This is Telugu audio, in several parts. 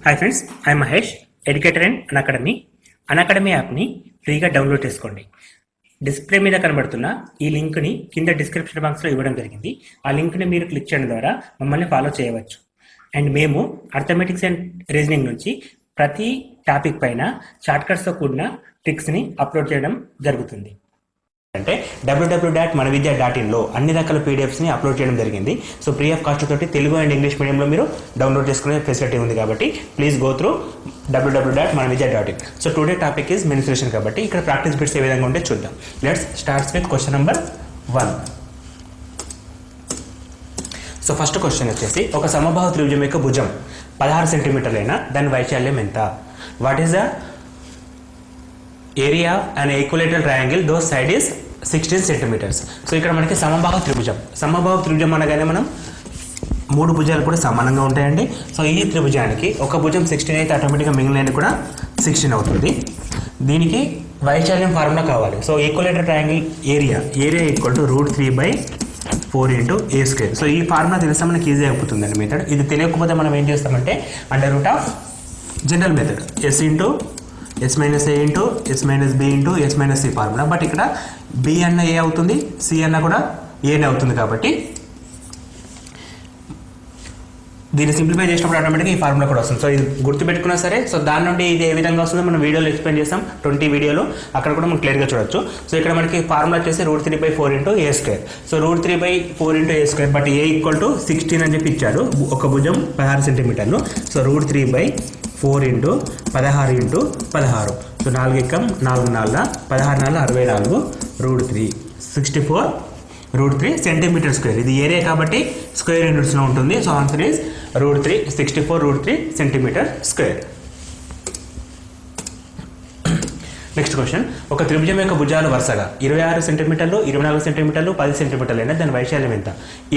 Hi friends, I Mahesh, educator and Unacademy యాప్ని ఫ్రీగా డౌన్లోడ్ చేసుకోండి. డిస్ప్లే మీద కనబడుతున్న ఈ లింక్ని కింద డిస్క్రిప్షన్ బాక్స్లో ఇవ్వడం జరిగింది. ఆ లింక్ని మీరు క్లిక్ చేయడం ద్వారా మమ్మల్ని ఫాలో చేయవచ్చు. అండ్ మేము అర్థమెటిక్స్ అండ్ రీజనింగ్ నుంచి ప్రతి టాపిక్ పైన షార్ట్కట్స్తో కూడిన ట్రిక్స్ని అప్లోడ్ చేయడం జరుగుతుంది. అంటే www.manavidya.in అన్ని రకాల పీడిఎఫ్స్ని అప్లోడ్ చేయడం జరిగింది. సో ఫ్రీ ఆఫ్ కాస్ట్ తోటి తెలుగు అండ్ ఇంగ్లీష్ మీడియంలో మీరు డౌన్లోడ్ చేసుకునే ఫెసిలిటీ ఉంది కాబట్టి please go through www.manavidya.in. So today topic is mensuration కాబట్టి ఇక్కడ ప్రాక్టీస్ బిట్స్ ఏ విధంగా ఉంటే చూద్దాం. Let's starts with question number 1. So first question వచ్చేసి, ఒక సమబాహు త్రిభుజం యొక్క భుజం 16 సెంటీమీటర్లైనా దాని వైశాల్యం ఎంత? What is the area and equilateral triangle those side is 16 centimetres. So ఇక్కడ మనకి సమబాహు త్రిభుజం అనగానే మనం 3 భుజాలు కూడా సమానంగా ఉంటాయండి. సో ఈ త్రిభుజానికి ఒక భుజం 16 అయితే ఆటోమేటిక్గా మిగిలినది కూడా 16 అవుతుంది. దీనికి వైశాల్యం ఫార్ములా కావాలి. So equilateral triangle area equal to √3/4 × a². So ఈ ఫార్ములా తెలిస్తే మనకి ఈజీ అయిపోతుందండి మెథడ్. ఇది తెలియకపోతే మనం ఏం చేస్తామంటే √ general method s × s - a × s - b × s - c formula. But ఇక్కడ b అన్న ఏ అవుతుంది, c అన్న కూడా ఏనే అవుతుంది కాబట్టి దీన్ని సింప్లిఫై చేసినప్పుడు ఆటోమేటిక్గా ఈ ఫార్ములా కూడా వస్తుంది. సో ఇది గుర్తుపెట్టుకున్నా సరే. సో దాని నుండి ఇది ఏ విధంగా వస్తుందో మనం వీడియోలో ఎక్స్ప్లెయిన్ చేస్తాం, 20 వీడియోలో. అక్కడ కూడా మనం క్లియర్గా చూడొచ్చు. సో ఇక్కడ మనకి ఫార్ములా వచ్చేసి √3/4 × a². So √3/4 × a², but a = 16 అని చెప్పి ఇచ్చాడు. ఒక భుజం 16 సెంటీమీటర్లు. సో √3/4 × 16 × 16. So 4 × 4 = 16 × 64 √3 64 √3 centimetre square. ఇది ఏరియా కాబట్టి స్క్వేర్ యూనిట్స్లో ఉంటుంది. So answer is √3 64 √3 centimetre square. Next question, ఒక త్రిభుజం యొక్క భుజాలు వరుసగా 26 సెంటీమీటర్లు, 24 సెంటీమీటర్లు, 10 సెంటీమీటర్లు అయినా దాని వైశాల్యం ఎంత?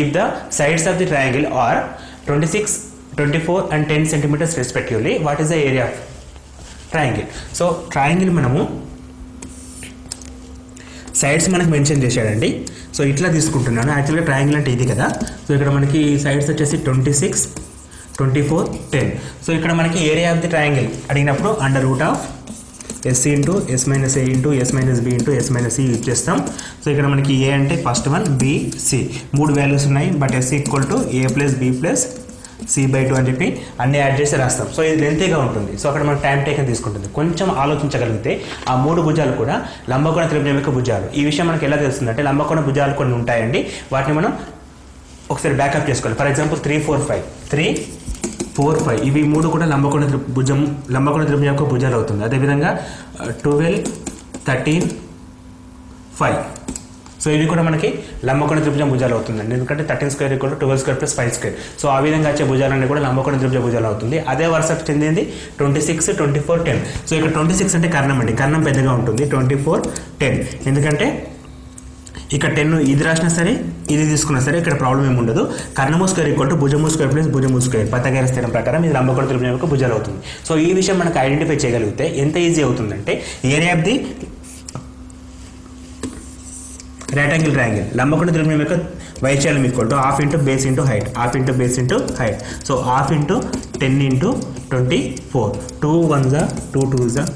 If the sides of the triangle are 26, 24 and 10 centimeters respectively, what is the area of triangle? So triangle మనము సైడ్స్ మనకు మెన్షన్ చేశాడండి. సో ఇట్లా తీసుకుంటున్నాను. యాక్చువల్గా ట్రయాంగిల్ అంటే ఇది కదా. సో ఇక్కడ మనకి సైడ్స్ వచ్చేసి 26, 24, 10. సో ఇక్కడ మనకి ఏరియా ఆఫ్ ది ట్రయాంగిల్ అడిగినప్పుడు √s × s - a × s - b × s - c use చేస్తాం. సో ఇక్కడ మనకి ఏ అంటే first one, b, c 3 values ఉన్నాయి. But s = a + b + c/2 అని చెప్పి అన్ని యాడ్ చేసి రాస్తాం. సో ఇది లెంతీగా ఉంటుంది. సో అక్కడ మనం టైం టేకన్ తీసుకుంటుంది. కొంచెం ఆలోచించగలిగితే ఆ 3 భుజాలు కూడా లంబకోణ త్రిభుజం యొక్క భుజాలు. ఈ విషయం మనకి ఎలా తెలుస్తుందంటే లంబకోణ భుజాలు కొన్ని ఉంటాయండి. వాటిని మనం ఒకసారి బ్యాకప్ చేసుకోవాలి. ఫర్ ఎగ్జాంపుల్ 3, 4, 5 ఇవి 3 కూడా లంబకోణ త్రిభుజం యొక్క భుజాలు అవుతుంది. అదేవిధంగా 12, 13, 5. సో ఇది కూడా మనకి లంబకోణ త్రిభుజం భుజాలు అవుతుందండి. ఎందుకంటే 13² = 12² + 5². సో ఆ విధంగా వచ్చే భుజాలన్నీ కూడా లంబకోణ త్రిభుజ భుజాలు అవుతుంది. అదే వరుసకు చెందింది 26, 24, 10. సో ఇక్కడ 26 అంటే కర్ణం అండి. కర్ణం పెద్దగా ఉంటుంది. 24, 10 ఎందుకంటే ఇక్కడ 10 ఇది రాసినా సరే ఇది తీసుకున్నా సరే ఇక్కడ ప్రాబ్లం ఏమి ఉండదు. కర్ణము స్క్వేర్ = భుజము స్క్వేర్ + భుజము స్క్వేర్ పైథాగరస్ స్థిరం ప్రకారం ఇది లంబకోణ త్రిభుజం యొక్క భుజాలు అవుతుంది. సో ఈ విషయం మనకు ఐడెంటిఫై చేయగలిగితే ఎంత ఈజీ అవుతుందంటే area of the rectangle triangle లంబకోణ త్రిభుజం యొక్క వైశాల్యం = ½ × base × height, ½ × base × height. So ½ × 10 × 24, 2 1s are 2 2s are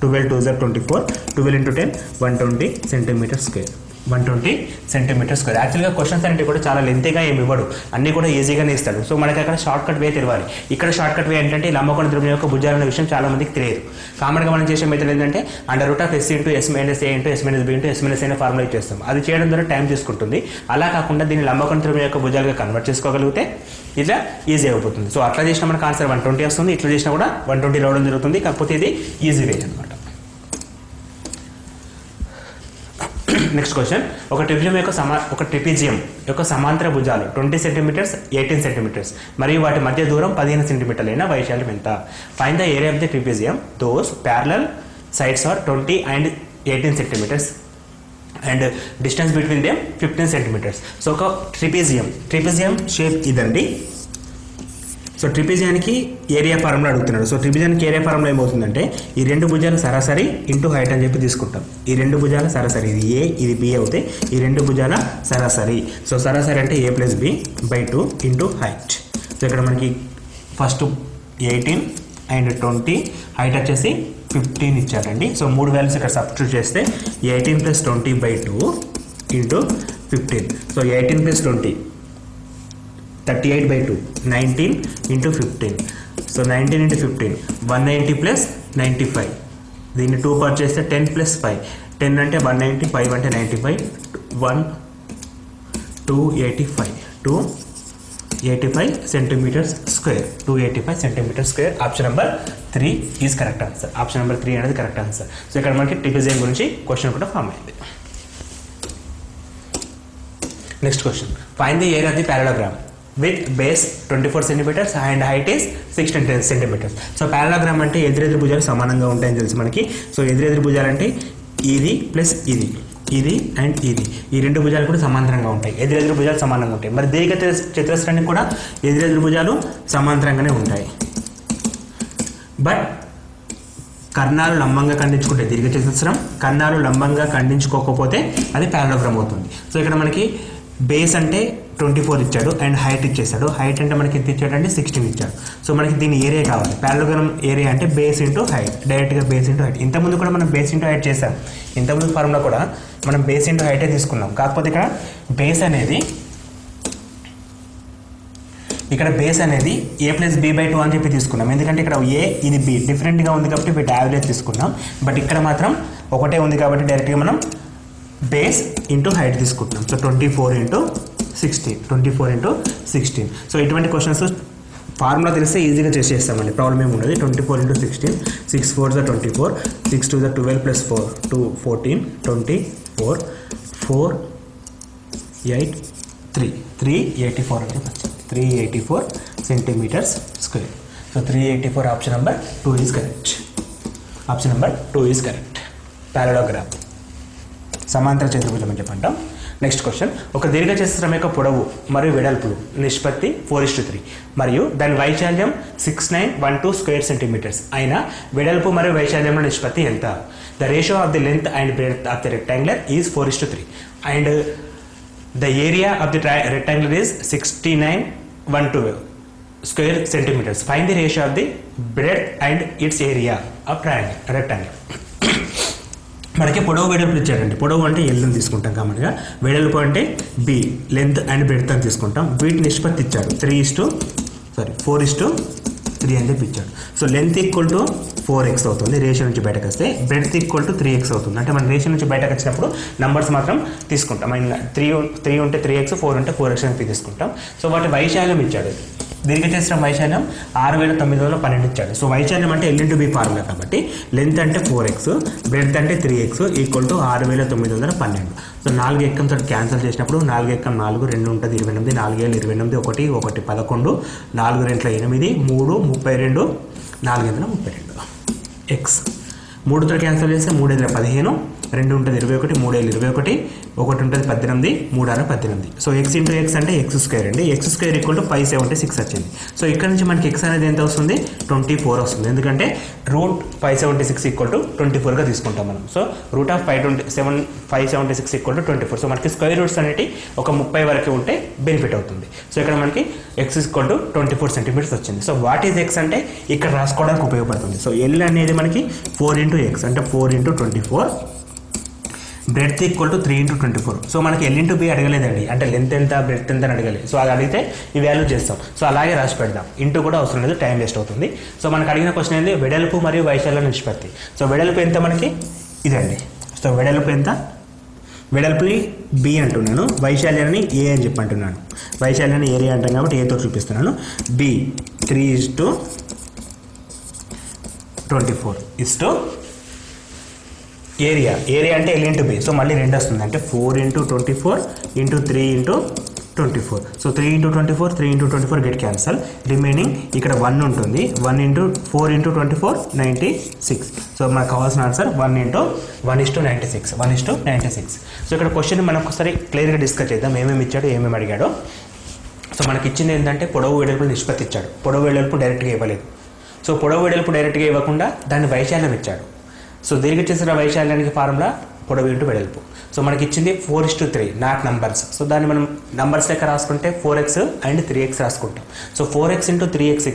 12 2s are 24, 12 × 10 120 centimetre square. 120 centimetre square. యాక్చువల్గా క్వశ్చన్స్ అంటే కూడా చాలా లెంతీగా ఏమి ఇవ్వడు, అన్నీ కూడా ఈజీగానే ఇస్తాడు. సో మనకి అక్కడ షార్ట్ కట్ వే తెలియాలి. ఇక్కడ షార్ట్ కట్ వే ఏంటంటే లంబకోణ త్రిభుజం యొక్క భుజాలు అనే విషయం చాలా మందికి తెలియదు. కామన్గా మనం చేసే మెథడ్ ఏంటంటే √s × s - a × s - b × s - c అనే ఫార్ములా ఇచ్చేస్తాం. అది చేయడం ద్వారా టైం తీసుకుంటుంది. అలా కాకుండా దీన్ని లంబకోణ త్రిభుజం యొక్క భుజాలుగా కన్వర్ట్ చేసుకోగలిగితే ఇట్లా ఈజీ అయిపోతుంది. సో అట్లా చేసినా మనకు ఆన్సర్ 120 వస్తుంది. ఇట్లా చేసినా కూడా 120 రావడం జరుగుతుంది. కాకపోతే ఇది ఈజీ వే అనమాట. నెక్స్ట్ క్వశ్చన్, ఒక ట్రిపిజియం యొక్క సమాంతర భుజాలు 20 సెంటీమీటర్స్, 18 సెంటీమీటర్స్ మరియు వాటి మధ్య దూరం 15 సెంటీమీటర్లు అయిన వైశాల్యం ఎంత? Find the area of the trapezium those parallel sides are 20 and 18 centimetres and distance between them 15 centimetres. So ఒక ట్రిపిజియం షేప్ ఇదండి. సో ట్రిపిజియానికి ఏరియా ఫార్ములా అడుగుతున్నాడు. సో ట్రిపిజియానికి ఏరియా ఫార్ములా ఏమవుతుందంటే ఈ 2 భుజాలు సరాసరి × హైట్ అని చెప్పి తీసుకుంటాం. ఈ 2 భుజాల సరాసరి, ఇది ఏ ఇది బి అవుతే ఈ 2 భుజాల సరాసరి. సో సరాసరి అంటే a + b/2 × హైట్. సో ఇక్కడ మనకి ఫస్ట్ 18 అండ్ 20, హైట్ వచ్చేసి 15 ఇచ్చారండి. సో 3 వాల్యూస్ ఇక్కడ సబ్స్టిట్యూట్ చేస్తే 18 + 20/2 into 15. So 18 + 20 38/2, 19 into 15. So 19 into 15 190 + 95. దీన్ని 2 పార్ట్ చేస్తే 10 + 5, 10 అంటే 190, 5 అంటే 95, 285 centimetres square. 285 centimetre square. Option number 3 is correct answer. Option number 3 అనేది కరెక్ట్ ఆన్సర్. సో ఇక్కడ మనకి ట్రిపిజైన్ గురించి క్వశ్చన్ కూడా ఫామ్ అయింది. Next question, find the area of the parallelogram with base 24 centimetres and height is 16 centimetres. So parallelogram అంటే ఎదురెదురు భుజాలు సమానంగా ఉంటాయని తెలుసు మనకి. సో ఎదురెదురు భుజాలు అంటే ఇది ప్లస్ ఇది, ఇది అండ్ ఇది, ఈ 2 భుజాలు కూడా సమాంతరంగా ఉంటాయి. ఎదురెదురు భుజాలు సమానంగా ఉంటాయి. మరి దీర్ఘ చతురస్రానికి కూడా ఎదురెదురు భుజాలు సమాంతరంగానే ఉంటాయి. బట్ కర్ణాలు లంబంగా ఖండించుకుంటే దీర్ఘ చతురస్రం, కర్ణాలు లంబంగా ఖండించుకోకపోతే అది పారలోగ్రామ్ అవుతుంది. సో ఇక్కడ మనకి బేస్ అంటే 24 ఇచ్చాడు అండ్ హైట్ ఇచ్చేసాడు. హైట్ అంటే మనకి ఎంత ఇచ్చాడంటే 16 ఇచ్చాడు. సో మనకి దీని ఏరియా కావాలి. పారలోగ్రామ్ ఏరియా అంటే బేస్ ఇంటూ హైట్, డైరెక్ట్గా బేస్ ఇంటూ హైట్. ఇంతకుముందు కూడా మనం బేస్ ఇంటూ హైట్ చేసాం. ఇంతకుముందు ఫార్ములా కూడా మనం బేస్ ఇంటూ హైటే తీసుకున్నాం. కాకపోతే ఇక్కడ బేస్ అనేది a + b/2 అని చెప్పి తీసుకున్నాం. ఎందుకంటే ఇక్కడ a, ఇది b డిఫరెంట్గా ఉంది కాబట్టి వీటి యావరేజ్ తీసుకున్నాం. బట్ ఇక్కడ మాత్రం ఒకటే ఉంది కాబట్టి డైరెక్ట్గా మనం బేస్ ఇంటూ హైట్ తీసుకుంటున్నాం. సో 24 × 16. సో ఇటువంటి క్వశ్చన్స్ ఫార్ములా తెలిస్తే ఈజీగా చేసేస్తామండి, ప్రాబ్లం ఏమి ఉండదు. 24 × 16, 6 4 = 24, 6 2 = 12 + 4 2 14, 24, 4 8 3 384 అంటే 384 centimetres square. So 384 option number 2 is correct. Option number 2 is correct. Parallelogram సమాంతర చతుర్భుజం అని చెప్పంటాం. నెక్స్ట్ క్వశ్చన్, ఒక దీర్ఘచతురస్రం యొక్క పొడవు మరియు వెడల్పులు నిష్పత్తి 4:3 మరియు దాని వైశాల్యం 6912 స్క్వేర్ సెంటీమీటర్స్ అయినా వెడల్పు మరియు వైశాల్యంలో నిష్పత్తి ఎంత? The ratio of the length and breadth of the rectangular is 4:3 and the area of the rectangular is 6912 square centimetres. Find the ratio of the breadth and its area of rectangle. మనకి పొడవు వెడల్పు ఇచ్చాడండి. పొడవు అంటే ఎల్ని తీసుకుంటాం కామన్గా, వెడల్పు అంటే బి, లెంత్ అండ్ బ్రెడ్త్ అని తీసుకుంటాం. వీటి నిష్పత్తి ఇచ్చాడు 4:3 అని చెప్పి ఇచ్చాడు. సో లెంత్ = 4x అవుతుంది రేషియో నుంచి బయటకు వస్తే, బ్రెడ్త్ = 3x అవుతుంది. అంటే మన రేషియో నుంచి బయటకు వచ్చినప్పుడు నంబర్స్ మాత్రం తీసుకుంటాం. 3 ఉంటే 3x, 4 ఉంటే 4x అని తీసుకుంటాం. సో వాటి వైశాల్యం ఇచ్చాడు. దీర్ఘచతురస్రం వైశాల్యం 6912 ఇచ్చాడు. సో వైశాల్యం అంటే L × B ఫార్ములా కాబట్టి లెంత్ అంటే 4x, బ్రెడ్త్ అంటే 3x = 6912. సో 4 ఎక్కంతో క్యాన్సిల్ చేసినప్పుడు 4 ఎక్కం 4, 2 ఉంటుంది 28, 4 7 28, 1 1 11, 4 2 8, 3 32, 4 32 x. 3తో క్యాన్సిల్ చేస్తే 3 15, 2 ఉంటుంది 21, 3 21, 1 ఉంటుంది 18, 3 18. సో x × x అంటే x² అండి. x² = 576 వచ్చింది. సో ఇక్కడ నుంచి మనకి x అనేది ఎంత వస్తుంది? 24 వస్తుంది. ఎందుకంటే √576 = 24గా తీసుకుంటాం మనం. సో √576 = 24. సో మనకి స్క్వేర్ రూట్స్ అనేవి ఒక 30 వరకు ఉంటే బెనిఫిట్ అవుతుంది. సో ఇక్కడ మనకి x = 24 సెంటీమీటర్స్ వచ్చింది. సో వాట్ ఈజ్ x అంటే ఇక్కడ రాసుకోవడానికి ఉపయోగపడుతుంది. సో L అనేది మనకి 4 × x అంటే 4 × 24, బ్రెడ్త్ = 3 × 24. సో మనకి L × B అడగలేదండి, అంటే లెంత్ ఎంత బ్రెడ్త్ ఎంత అని అడగలేదు. సో అది అడిగితే ఈ వాల్యూ చేస్తాం. సో అలాగే రాసి పెడదాం, ఇంటూ కూడా అవసరం లేదు, టైం వేస్ట్ అవుతుంది. సో మనకు అడిగిన క్వశ్చన్ ఏంటి? వెడల్పు మరియు వైశాల్య నిష్పత్తి. సో వెడల్పు ఎంత మనకి ఇదండి. సో వెడల్పు ఎంత? వెడల్పుని B అంటున్నాను, వైశాల్యాన్ని A అని చెప్పి అంటున్నాను. వైశాల్యాన్ని ఏరియా అంటాం కాబట్టి ఏతో చూపిస్తున్నాను. B 3:24 area. ఏరియా అంటే L × B. సో మళ్ళీ 2 వస్తుంది, అంటే 4 × 24 × 3 × 24. So 3 × 24, 3 × 24 get cancel. రిమైనింగ్ ఇక్కడ 1 ఉంటుంది. 1 × 4 × 24 96. సో మనకు కావాల్సిన ఆన్సర్ 1:96. 1:96. సో ఇక్కడ క్వశ్చన్ మనం ఒకసారి క్లియర్గా డిస్కస్ చేద్దాం, ఏమేమి ఇచ్చాడో ఏమేమి అడిగాడో. సో మనకి ఇచ్చింది ఏంటంటే పొడవు వెడల్పు నిష్పత్తి ఇచ్చాడు. పొడవు వెడల్పు డైరెక్ట్గా ఇవ్వలేదు. సో పొడవు వెడల్పు డైరెక్ట్గా ఇవ్వకుండా దాని వైశాల్యం ఇచ్చాడు. సో దీర్ఘచతురస్ర వైశాల్యానికి ఫార్ములా పొడవు ఇంటూ వెడల్పు. సో మనకి ఇచ్చింది 4:3 నాట్ నంబర్స్. సో దాన్ని మనం నంబర్స్ లెక్క రాసుకుంటే 4x అండ్ 3x రాసుకుంటాం. So 4x × 3x =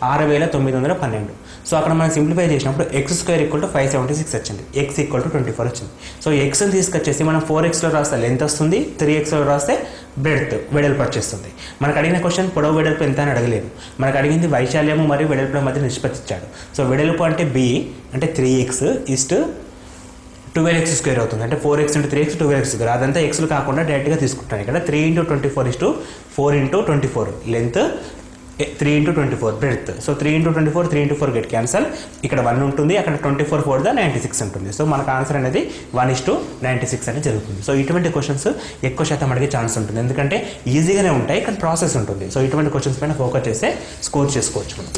6912. సో అక్కడ మనం సింప్లిఫై చేసినప్పుడు ఎక్స్ స్క్వేర్ ఈక్వల్ టు 576 వచ్చింది, ఎక్స్ ఈక్వల్ టు 24 వచ్చింది. సో ఎక్స్ని తీసుకొచ్చేసి మనం 4xలో రాస్తే లెంత్ వస్తుంది, 3xలో రాస్తే బ్రెడ్త్ వెడల్పు వచ్చేస్తుంది. మనకు అడిగిన క్వశ్చన్ పొడవు వెడల్పు ఎంత అని అడగలేదు, మనకు అడిగింది వైశాల్యము మరియు వెడల్పుల మధ్య నిష్పత్తి ఇచ్చాడు. సో వెడల్పు అంటే b అంటే 3x ఈస్ట్ 12x స్క్వేర్ అవుతుంది, అంటే 4x × 3x 12x స్క్వేర్. అదంతా ఎక్స్లు కాకుండా డైరెక్ట్గా తీసుకుంటాను. ఇక్కడ 3 × 24 4 × 24 length, 3 × 24 breadth. So 3 × 24 3 × 4 get cancel. ఇక్కడ 1 ఉంటుంది, అక్కడ 24 4 96 ఉంటుంది. సో మనకు ఆన్సర్ అనేది 1:96 అనేది జరుగుతుంది. సో ఇటువంటి క్వశ్చన్స్ ఎక్కువ శాతం అడిగే ఛాన్స్ ఉంటుంది, ఎందుకంటే ఈజీగానే ఉంటాయి కానీ ప్రాసెస్ ఉంటుంది. సో ఇటువంటి క్వశ్చన్స్ పైన ఫోకస్ చేస్తే స్కోర్ చేసుకోవచ్చు మనం.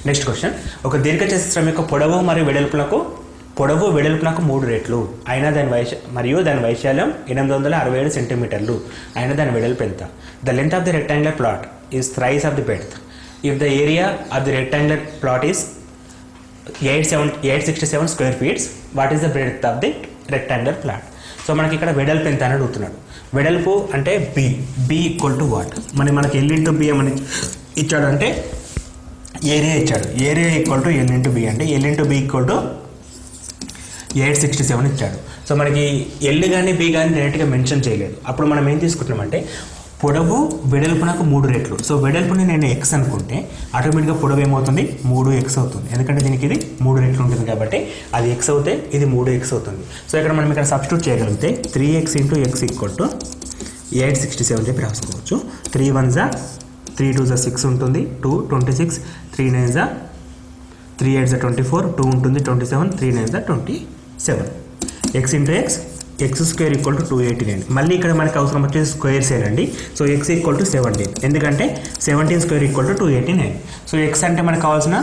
నెక్స్ట్ క్వశ్చన్, ఒక దీర్ఘచతురం యొక్క పొడవు మరియు వెడల్పులకు 3 రెట్లు అయినా దాని వైశాల్యం 867 సెంటీమీటర్లు అయినా దాని వెడల్పు ఎంత? The length of the rectangular plot is thrice of the breadth if the area of the rectangular plot is 867 square feets. What is the breadth of the rectangular plot? So మనకి ఇక్కడ వెడల్పు ఎంత అని అడుగుతున్నాడు. వెడల్పు అంటే బి ఈక్వల్ టు వాట్? మనకి ఎల్ ఇంటూ బి అని ఇచ్చాడు, అంటే ఏరియా ఇచ్చాడు. Area equal to L into B, అంటే L into B equal to 867 ఇచ్చాడు. సో మనకి ఎల్ కానీ బి కానీ డైరెక్ట్గా మెన్షన్ చేయలేదు. అప్పుడు మనం ఏం తీసుకుంటున్నామంటే పొడవు వెడల్పునకు 3 రెట్లు. సో వెడల్పుని నేను ఎక్స్ అనుకుంటే ఆటోమేటిక్గా పొడవు ఏమవుతుంది 3x అవుతుంది, ఎందుకంటే దీనికి ఇది 3 రెట్లు ఉంటుంది కాబట్టి అది ఎక్స్ అవుతే ఇది 3x అవుతుంది. సో ఇక్కడ మనం ఇక్కడ సబ్స్టిట్యూట్ చేయగలిగితే 3x × x ఈక్వల్ టు 867 చెప్పి రాసుకోవచ్చు. 3 1 = 3 2 = 6 ఉంటుంది, 2 26, 3 9 = 3 8 = 24, 2 ఉంటుంది 27, 3 9 = 27. x × x square equal to 289. మళ్ళీ ఇక్కడ మనకి అవసరం వచ్చేసి స్క్వేర్స్ ఏనండి. సో x ఈక్వల్ టు 17, ఎందుకంటే 17 square equal to 289. So x అంటే మనకు కావాల్సిన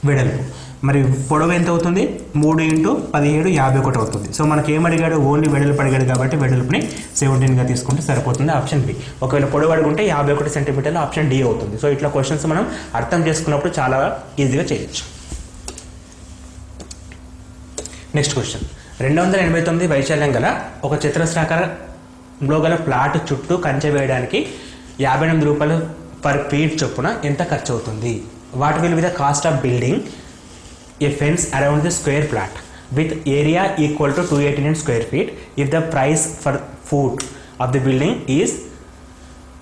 వెడల్పు, మరి పొడవు ఎంత అవుతుంది 3 × 17 51 అవుతుంది. సో మనకి ఏం అడిగాడు, ఓన్లీ వెడల్పు అడిగాడు కాబట్టి వెడల్పుని 17గా తీసుకుంటే సరిపోతుంది, ఆప్షన్ బి. ఒకవేళ పొడవు అడుగుంటే 51 సెంటీమీటర్లు, ఆప్షన్ డి అవుతుంది. సో ఇట్లా క్వశ్చన్స్ మనం అర్థం చేసుకున్నప్పుడు చాలా ఈజీగా చేయొచ్చు. నెక్స్ట్ క్వశ్చన్, 289 వైశాల్యం గల ఒక చతురస్రాకారంలో గల ప్లాట్ చుట్టూ కంచె వేయడానికి 58 రూపాయలు పర్ ఫీట్ చొప్పున ఎంత ఖర్చు అవుతుంది? What will be the cost of building a fence around the square plot with area equal to 289 square feet if the price for foot of the building is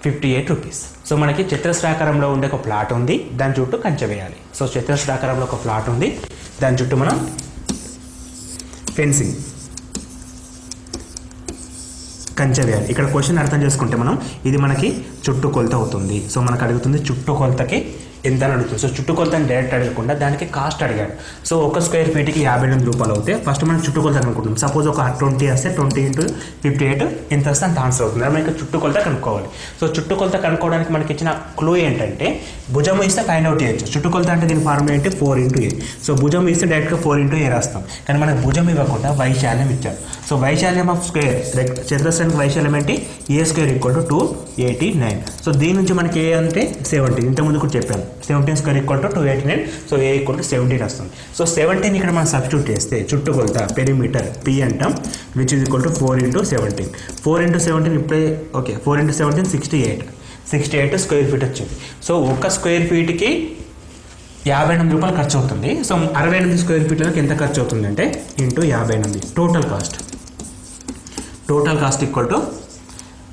58 rupees. So మనకి చతురస్రాకారంలో ఉండే ఒక ప్లాట్ ఉంది, దాని చుట్టూ కంచె వేయాలి. సో చతురస్రాకారంలో ఒక ప్లాట్ ఉంది, దాని చుట్టూ మనం ఫెన్సింగ్ కంచె వేయాలి. ఇక్కడ క్వశ్చన్ అర్థం చేసుకుంటే మనం ఇది మనకి చుట్టూ కొలత అవుతుంది. సో మనకు అడుగుతుంది చుట్టూ కొలతకి ఎంత అని అడుగుతుంది. సో చుట్టూ కొలతని డైరెక్ట్ అడగకుండా దానికి కాస్ట్ అడిగాడు. సో ఒక స్క్వేర్ ఫీట్కి 58 రూపాయలు అవుతే ఫస్ట్ మనం చుట్టూ కొలత కనుక్కుంటాం. సపోజ్ ఒక 20 వస్తే 20 × 58 ఎంత వస్తే అంత ఆన్సర్ అవుతుంది. మనకి చుట్టూ కొలత కనుక్కోవాలి. సో చుట్టూ కొలత కనుక్కోవడానికి మనకి ఇచ్చిన క్లూ ఏంటంటే భుజం ఇస్తే ఫైండ్ అవుట్ చేయొచ్చు. చుట్టూ కొలత అంటే దీని ఫార్ములా ఏంటి 4 × a. సో భుజం ఇస్తే డైరెక్ట్గా 4 × a రాస్తాం, కానీ మనకు భుజం ఇవ్వకుండా వైశాల్యం ఇచ్చారు. సో వైశాల్యం ఆఫ్ స్క్వేర్ చతురస్రానికి వైశాల్యం ఏంటి a² = 289. సో దీని నుంచి మనకి ఏ అంటే 17, ఇంతకుముందు కూడా చెప్పాను 17² = 289. సో a = 17 వస్తుంది. సో 17 ఇక్కడ మనం సబ్స్టిట్యూట్ చేస్తే చుట్టూ కొలత పెరిమీటర్ p అంటాం, విచ్ ఈజ్ ఈక్వల్ టు 4 × 17. 4 × 17 ఇప్పుడే ఓకే, 4 × 17 68 స్క్వేర్ ఫీట్ వచ్చింది. సో ఒక స్క్వేర్ ఫీట్కి 58 రూపాయలు ఖర్చు అవుతుంది. సో 68 స్క్వేర్ ఫీట్లకు ఎంత ఖర్చు అవుతుందంటే into 58 total cost equal to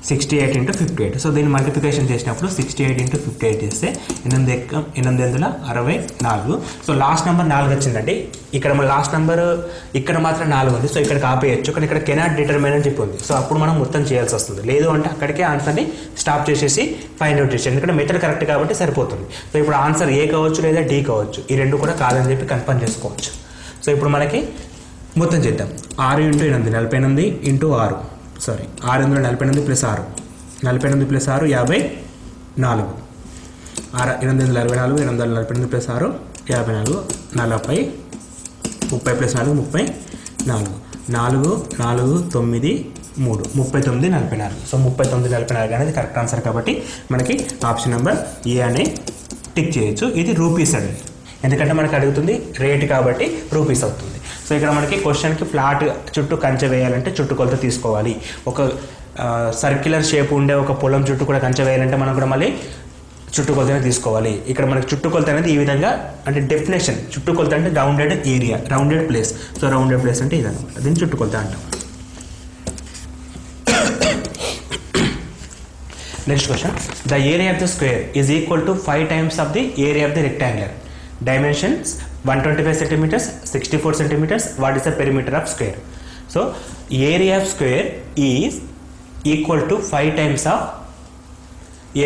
68 × 58. So దీన్ని మల్టిప్లికేషన్ చేసినప్పుడు 68 × 58 చేస్తే 864. సో లాస్ట్ నెంబర్ 4 వచ్చిందండి. ఇక్కడ మన లాస్ట్ నెంబర్ ఇక్కడ మాత్రం 4 ఉంది. సో ఇక్కడ ఆపేయచ్చు, కానీ ఇక్కడ కెనాట్ డిటర్మైన్ అని చెప్పి ఉంది. సో అప్పుడు మనం మొత్తం చేయాల్సి వస్తుంది. లేదు అంటే అక్కడికే ఆన్సర్ని స్టాప్ చేసేసి ఫైండ్ అవుట్ చేసేది, ఎందుకంటే మెథడ్ కరెక్ట్ కాబట్టి సరిపోతుంది. సో ఇప్పుడు ఆన్సర్ ఏ కావచ్చు లేదా డి కావచ్చు, ఈ రెండు కూడా కాదని చెప్పి కన్ఫర్మ్ చేసుకోవచ్చు. సో ఇప్పుడు మనకి మొత్తం చేద్దాం. 6 × 8 48 × 6 సారీ 648 + 6 48 + 6 54 864 848 + 6 54 40 30 + 4 34 4 4 9 3 39 44. సో 39 44 అనేది కరెక్ట్ ఆన్సర్ కాబట్టి మనకి ఆప్షన్ నెంబర్ ఏ అనే టిక్ చేయొచ్చు. ఇది రూపీస్ అండి, ఎందుకంటే మనకు అడుగుతుంది రేట్ కాబట్టి రూపీస్ అవుతుంది. సో ఇక్కడ మనకి క్వశ్చన్కి ఫ్లాట్ చుట్టూ కంచె వేయాలంటే చుట్టూ కొలత తీసుకోవాలి. ఒక సర్క్యులర్ షేప్ ఉండే ఒక పొలం చుట్టూ కూడా కంచె వేయాలంటే మనం కూడా మళ్ళీ చుట్టుకొలత తీసుకోవాలి. ఇక్కడ మనకి చుట్టుకొలత అనేది ఈ విధంగా, అంటే డెఫినేషన్ చుట్టుకొలత అంటే rounded area, rounded place. So rounded place అంటే ఇదన్నమాట, దీన్ని చుట్టుకొలత అంటాం. Next question, the area of the square is equal to 5 times of the area of the rectangular. Dimensions 125 centimeters, 64 centimeters. What is the perimeter of square? So area of square is equal to 5 times of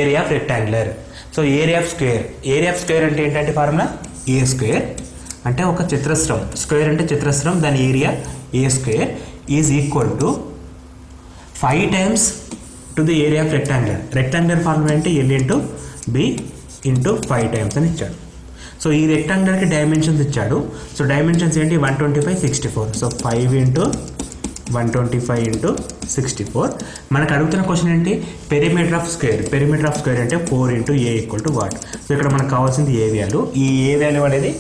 area of rectangular. So area of square అంటే ఏంటంటే ఫార్ములా ఏ స్క్వేర్ అంటే ఒక చతురస్రం, స్క్వేర్ అంటే చతురస్రం, దాని area A square is equal to 5 times to the area of rectangular. Rectangular formula అంటే L into B into 5 times అని ఇచ్చాడు. సో ఈ రెక్టాంగులర్కి డైమెన్షన్స్ ఇచ్చాడు. సో డైమెన్షన్స్ ఏంటి? 125, 64. So 5 into 125 into 64. మనకు అడుగుతున్న క్వశ్చన్ ఏంటి? Perimeter of square. Perimeter of square అంటే 4 into A equal to what? So ఇక్కడ మనకు కావాల్సింది ఏ వాల్యూ. ఈ ఏ వాల్యూ అనేది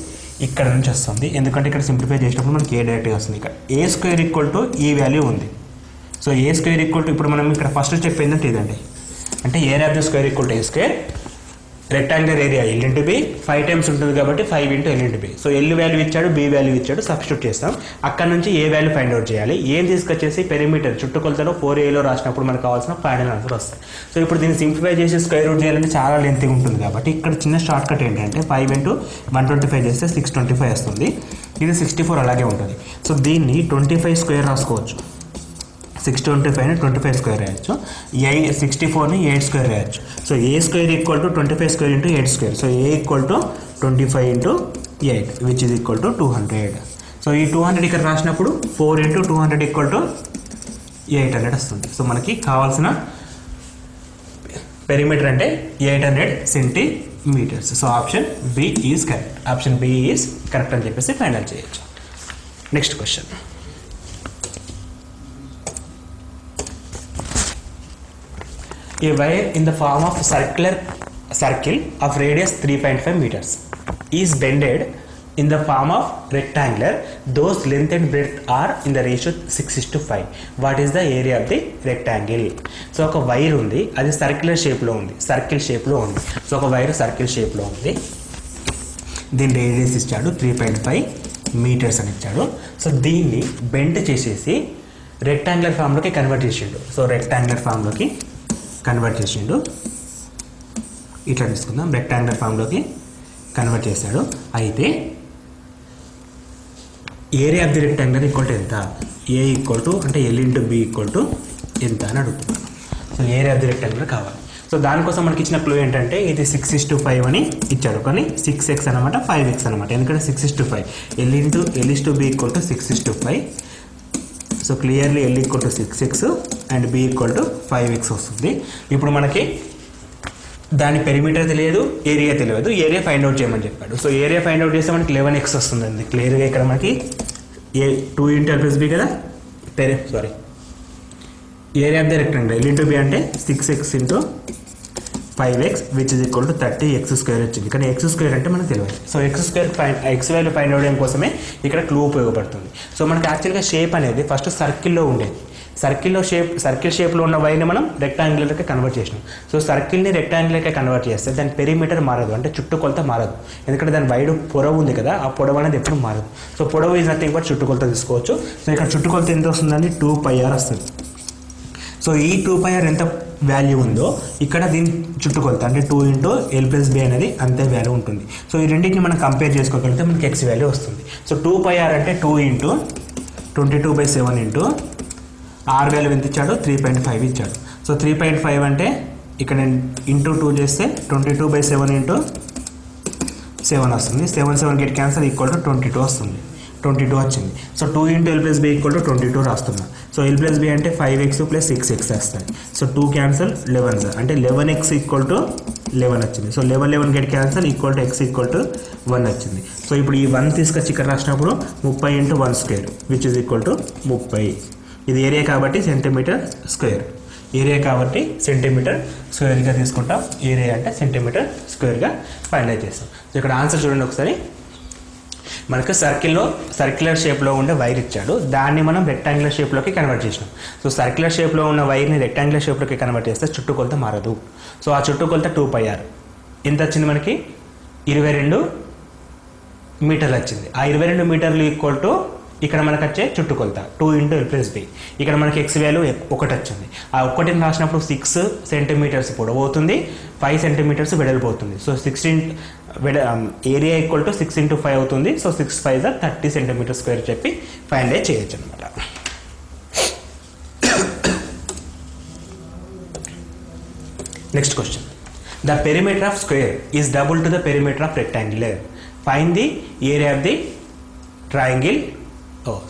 ఇక్కడ నుంచి వస్తుంది, ఎందుకంటే ఇక్కడ సింప్లిఫై చేసినప్పుడు మనకి ఏ డైరెక్ట్గా వస్తుంది. ఇక్కడ ఏ స్క్వేర్ ఈక్వల్ టు ఈ వాల్యూ ఉంది. సో ఏ స్క్వేర్ ఈక్వల్ టు, ఇప్పుడు మనం ఇక్కడ ఫస్ట్ స్టెప్ ఏంటంటే ఇదండి, అంటే area of the square equal to A square, rectangular area L into B, 5 times ఉంటుంది కాబట్టి 5 into L into B. So L value ఇచ్చాడు, బి వాల్యూ ఇచ్చాడు, సబ్స్టిట్యూట్ చేస్తాం. అక్కడ నుంచి ఏ వాల్యూ ఫైండ్ అవుట్ చేయాలి. ఏం తీసుకొచ్చేసి పెరిమీటర్ చుట్టుకొలతలో 4aలో రాసినప్పుడు మనకు కావాల్సిన ఫైనల్ ఆన్సర్ వస్తాయి. సో ఇప్పుడు దీన్ని సింప్లిఫై చేసి స్క్వేర్ రూట్ చేయాలంటే చాలా లెంతీగా ఉంటుంది కాబట్టి ఇక్కడ చిన్న షార్ట్ కట్ ఏంటంటే 5 ఇంటూ 125 చేస్తే 625 వస్తుంది. ఇది 64 అలాగే ఉంటుంది. సో దీన్ని 25 స్క్వేర్ రాసుకోవచ్చు. 625ని 25 స్క్వేర్ రాయొచ్చు. 64ని 8 స్క్వేర్ రాయొచ్చు. So A square equal to 25 square into 8 square. So A equal to 25 into 8 which is equal to 200. So ఈ 200 ఇక్కడ రాసినప్పుడు 4 ఇంటూ 200 ఈక్వల్ టు 800 వస్తుంది. సో మనకి కావాల్సిన పెరిమీటర్ అంటే 800 centimetres. So option B is correct. Option B is correct అని చెప్పేసి ఫైనల్ చేయొచ్చు. Next question, a wire in the form of circle of radius 3.5 meters is bended in the form of rectangular. Those length and breadth are in the ratio 6:5. What is the area of the rectangle? So ఒక వైర్ ఉంది, అది సర్క్యులర్ షేప్లో ఉంది, సర్కిల్ షేప్లో ఉంది. సో ఒక వైర్ సర్కిల్ షేప్లో ఉంది, దీని రేడియస్ ఇచ్చాడు 3.5 meters అని ఇచ్చాడు. సో దీన్ని బెండ్ చేసేసి రెక్టాంగులర్ ఫామ్లోకి కన్వర్ట్ చేసిండు. సో రెక్టాంగులర్ ఫామ్లోకి కన్వర్ట్ చేసిండు, ఇట్లా తీసుకుందాం, రెక్టాంగులర్ ఫామ్లోకి కన్వర్ట్ చేశాడు. అయితే area of the rectangular equal to ఎంత? ఏ ఈక్వల్ టు అంటే L into B equal to ఎంత అని అడుగుతున్నాను. So area of the rectangular కావాలి. సో దానికోసం మనకి ఇచ్చిన క్లూ ఏంటంటే ఇది 6:5 అని ఇచ్చాడు, కానీ 6x అనమాట 5x అనమాట, ఎందుకంటే 6:5. L is to B equal to 6:5. So clearly L equal to 6x and B equal to 5x వస్తుంది. ఇప్పుడు మనకి దాని పెరిమీటర్ తెలియదు, ఏరియా తెలియదు, ఏరియా ఫైండ్ అవుట్ చేయమని చెప్పాడు. సో ఏరియా ఫైండ్ అవుట్ చేస్తే మనకి 11x వస్తుందండి క్లియర్గా. ఇక్కడ మనకి 2 ఇంటూ ఎల్ ప్లస్ బి కదా, area of the rectangle L into B అంటే 6x into 5x which is equal to 30x square వచ్చింది. కానీ x స్క్వేర్ అంటే మనకు తెలియదు. So X value find out చేయడం కోసమే ఇక్కడ క్లూ ఉపయోగపడుతుంది. సో మనకి యాక్చువల్గా షేప్ అనేది ఫస్ట్ సర్కిల్లో ఉండేది, సర్కిల్ షేప్లో ఉన్న వైర్ని మనం రెక్టాంగులర్కి కన్వర్ట్ చేసినాం. సో సర్కిల్ని రెక్టాంగులర్కి కన్వర్ట్ చేస్తే దాని పెరిమీటర్ మారదు, అంటే చుట్టుకొలత మారదు, ఎందుకంటే దాని వైడ్ పొడవు ఉంది కదా, ఆ పొడవు అనేది ఎప్పుడు మారదు. సో పొడవు ఈజ్ నథింగ్ బట్ చుట్టుకొలత తీసుకోవచ్చు. సో ఇక్కడ చుట్టుకొలత ఎంత వస్తుందండి? 2πr వస్తుంది. సో ఈ 2πr ఎంత వాల్యూ ఉందో ఇక్కడ దీని చుట్టుకొలత అంటే 2 ఇంటూ ఎల్ ప్లస్ బి అనేది అంతే వాల్యూ ఉంటుంది. సో ఈ రెండింటిని మనం కంపేర్ చేసుకోగలిగితే మనకి ఎక్స్ వాల్యూ వస్తుంది. సో 2πr అంటే 2 ఇంటూ 22/7 ఇంటూ ఆర్ వాల్యూ ఎంత ఇచ్చాడు? 3.5 ఇచ్చాడు. సో 3.5 అంటే ఇక్కడ నేను ఇంటూ 2 చేస్తే 22/7 ఇంటూ 7 వస్తుంది. 7 గెట్ క్యాన్సల్ ఈక్వల్ టు 22 వస్తుంది. 22 వచ్చింది. So 2 into L plus B equal to 22 రాస్తున్నా. సో ఎల్ ప్లస్ బి అంటే 5x ప్లస్ 6x వస్తాయి. సో 2 క్యాన్సల్ 11 అంటే 11x ఈక్వల్ టు 11 వచ్చింది. So 11 get cancel equal to x equal to 1 వచ్చింది. సో ఇప్పుడు ఈ 1 తీసుకొచ్చి ఇక్కడ రాసినప్పుడు 30 into 1 square which is equal to 30. ఇది ఏరియా కాబట్టి సెంటీమీటర్ స్క్వేర్, ఏరియా కాబట్టి సెంటీమీటర్ స్క్వేర్గా తీసుకుంటాం. ఏరియా అంటే సెంటీమీటర్ స్క్వేర్గా ఫైనలైజ్ చేస్తాం. సో ఇక్కడ ఆన్సర్ చూడండి ఒకసారి. మనకు సర్క్యులర్ షేప్లో ఉండే వైర్ ఇచ్చాడు, దాన్ని మనం రెక్టాంగులర్ షేప్లోకి కన్వర్ట్ చేసినాం. సో సర్క్యులర్ షేప్లో ఉన్న వైర్ని రెక్టాంగులర్ షేప్లోకి కన్వర్ట్ చేస్తే చుట్టుకొలత మారదు. సో ఆ చుట్టుకొలత 2πr. ఎంత వచ్చింది మనకి 22 మీటర్లు వచ్చింది. ఆ 22 మీటర్లు ఈక్వల్ టు ఇక్కడ మనకు వచ్చే చుట్టుకొలత 2 × L+B. ఇక్కడ మనకి x వాల్యూ 1 వచ్చింది. ఆ 1ని రాసినప్పుడు 6 సెంటీమీటర్స్ పొడవు అవుతుంది, 5 సెంటీమీటర్స్ వెడల్పు అవుతుంది. సో 16 ఏరియా ఈక్వల్ టు 6 × 5 అవుతుంది. సో 6 × 5 = 30 సెంటీమీటర్ స్క్వేర్ చెప్పి ఫైండ్ చేయొచ్చు అనమాట. Next question, the perimeter of square is double to the perimeter of rectangular. Find the area of the triangle.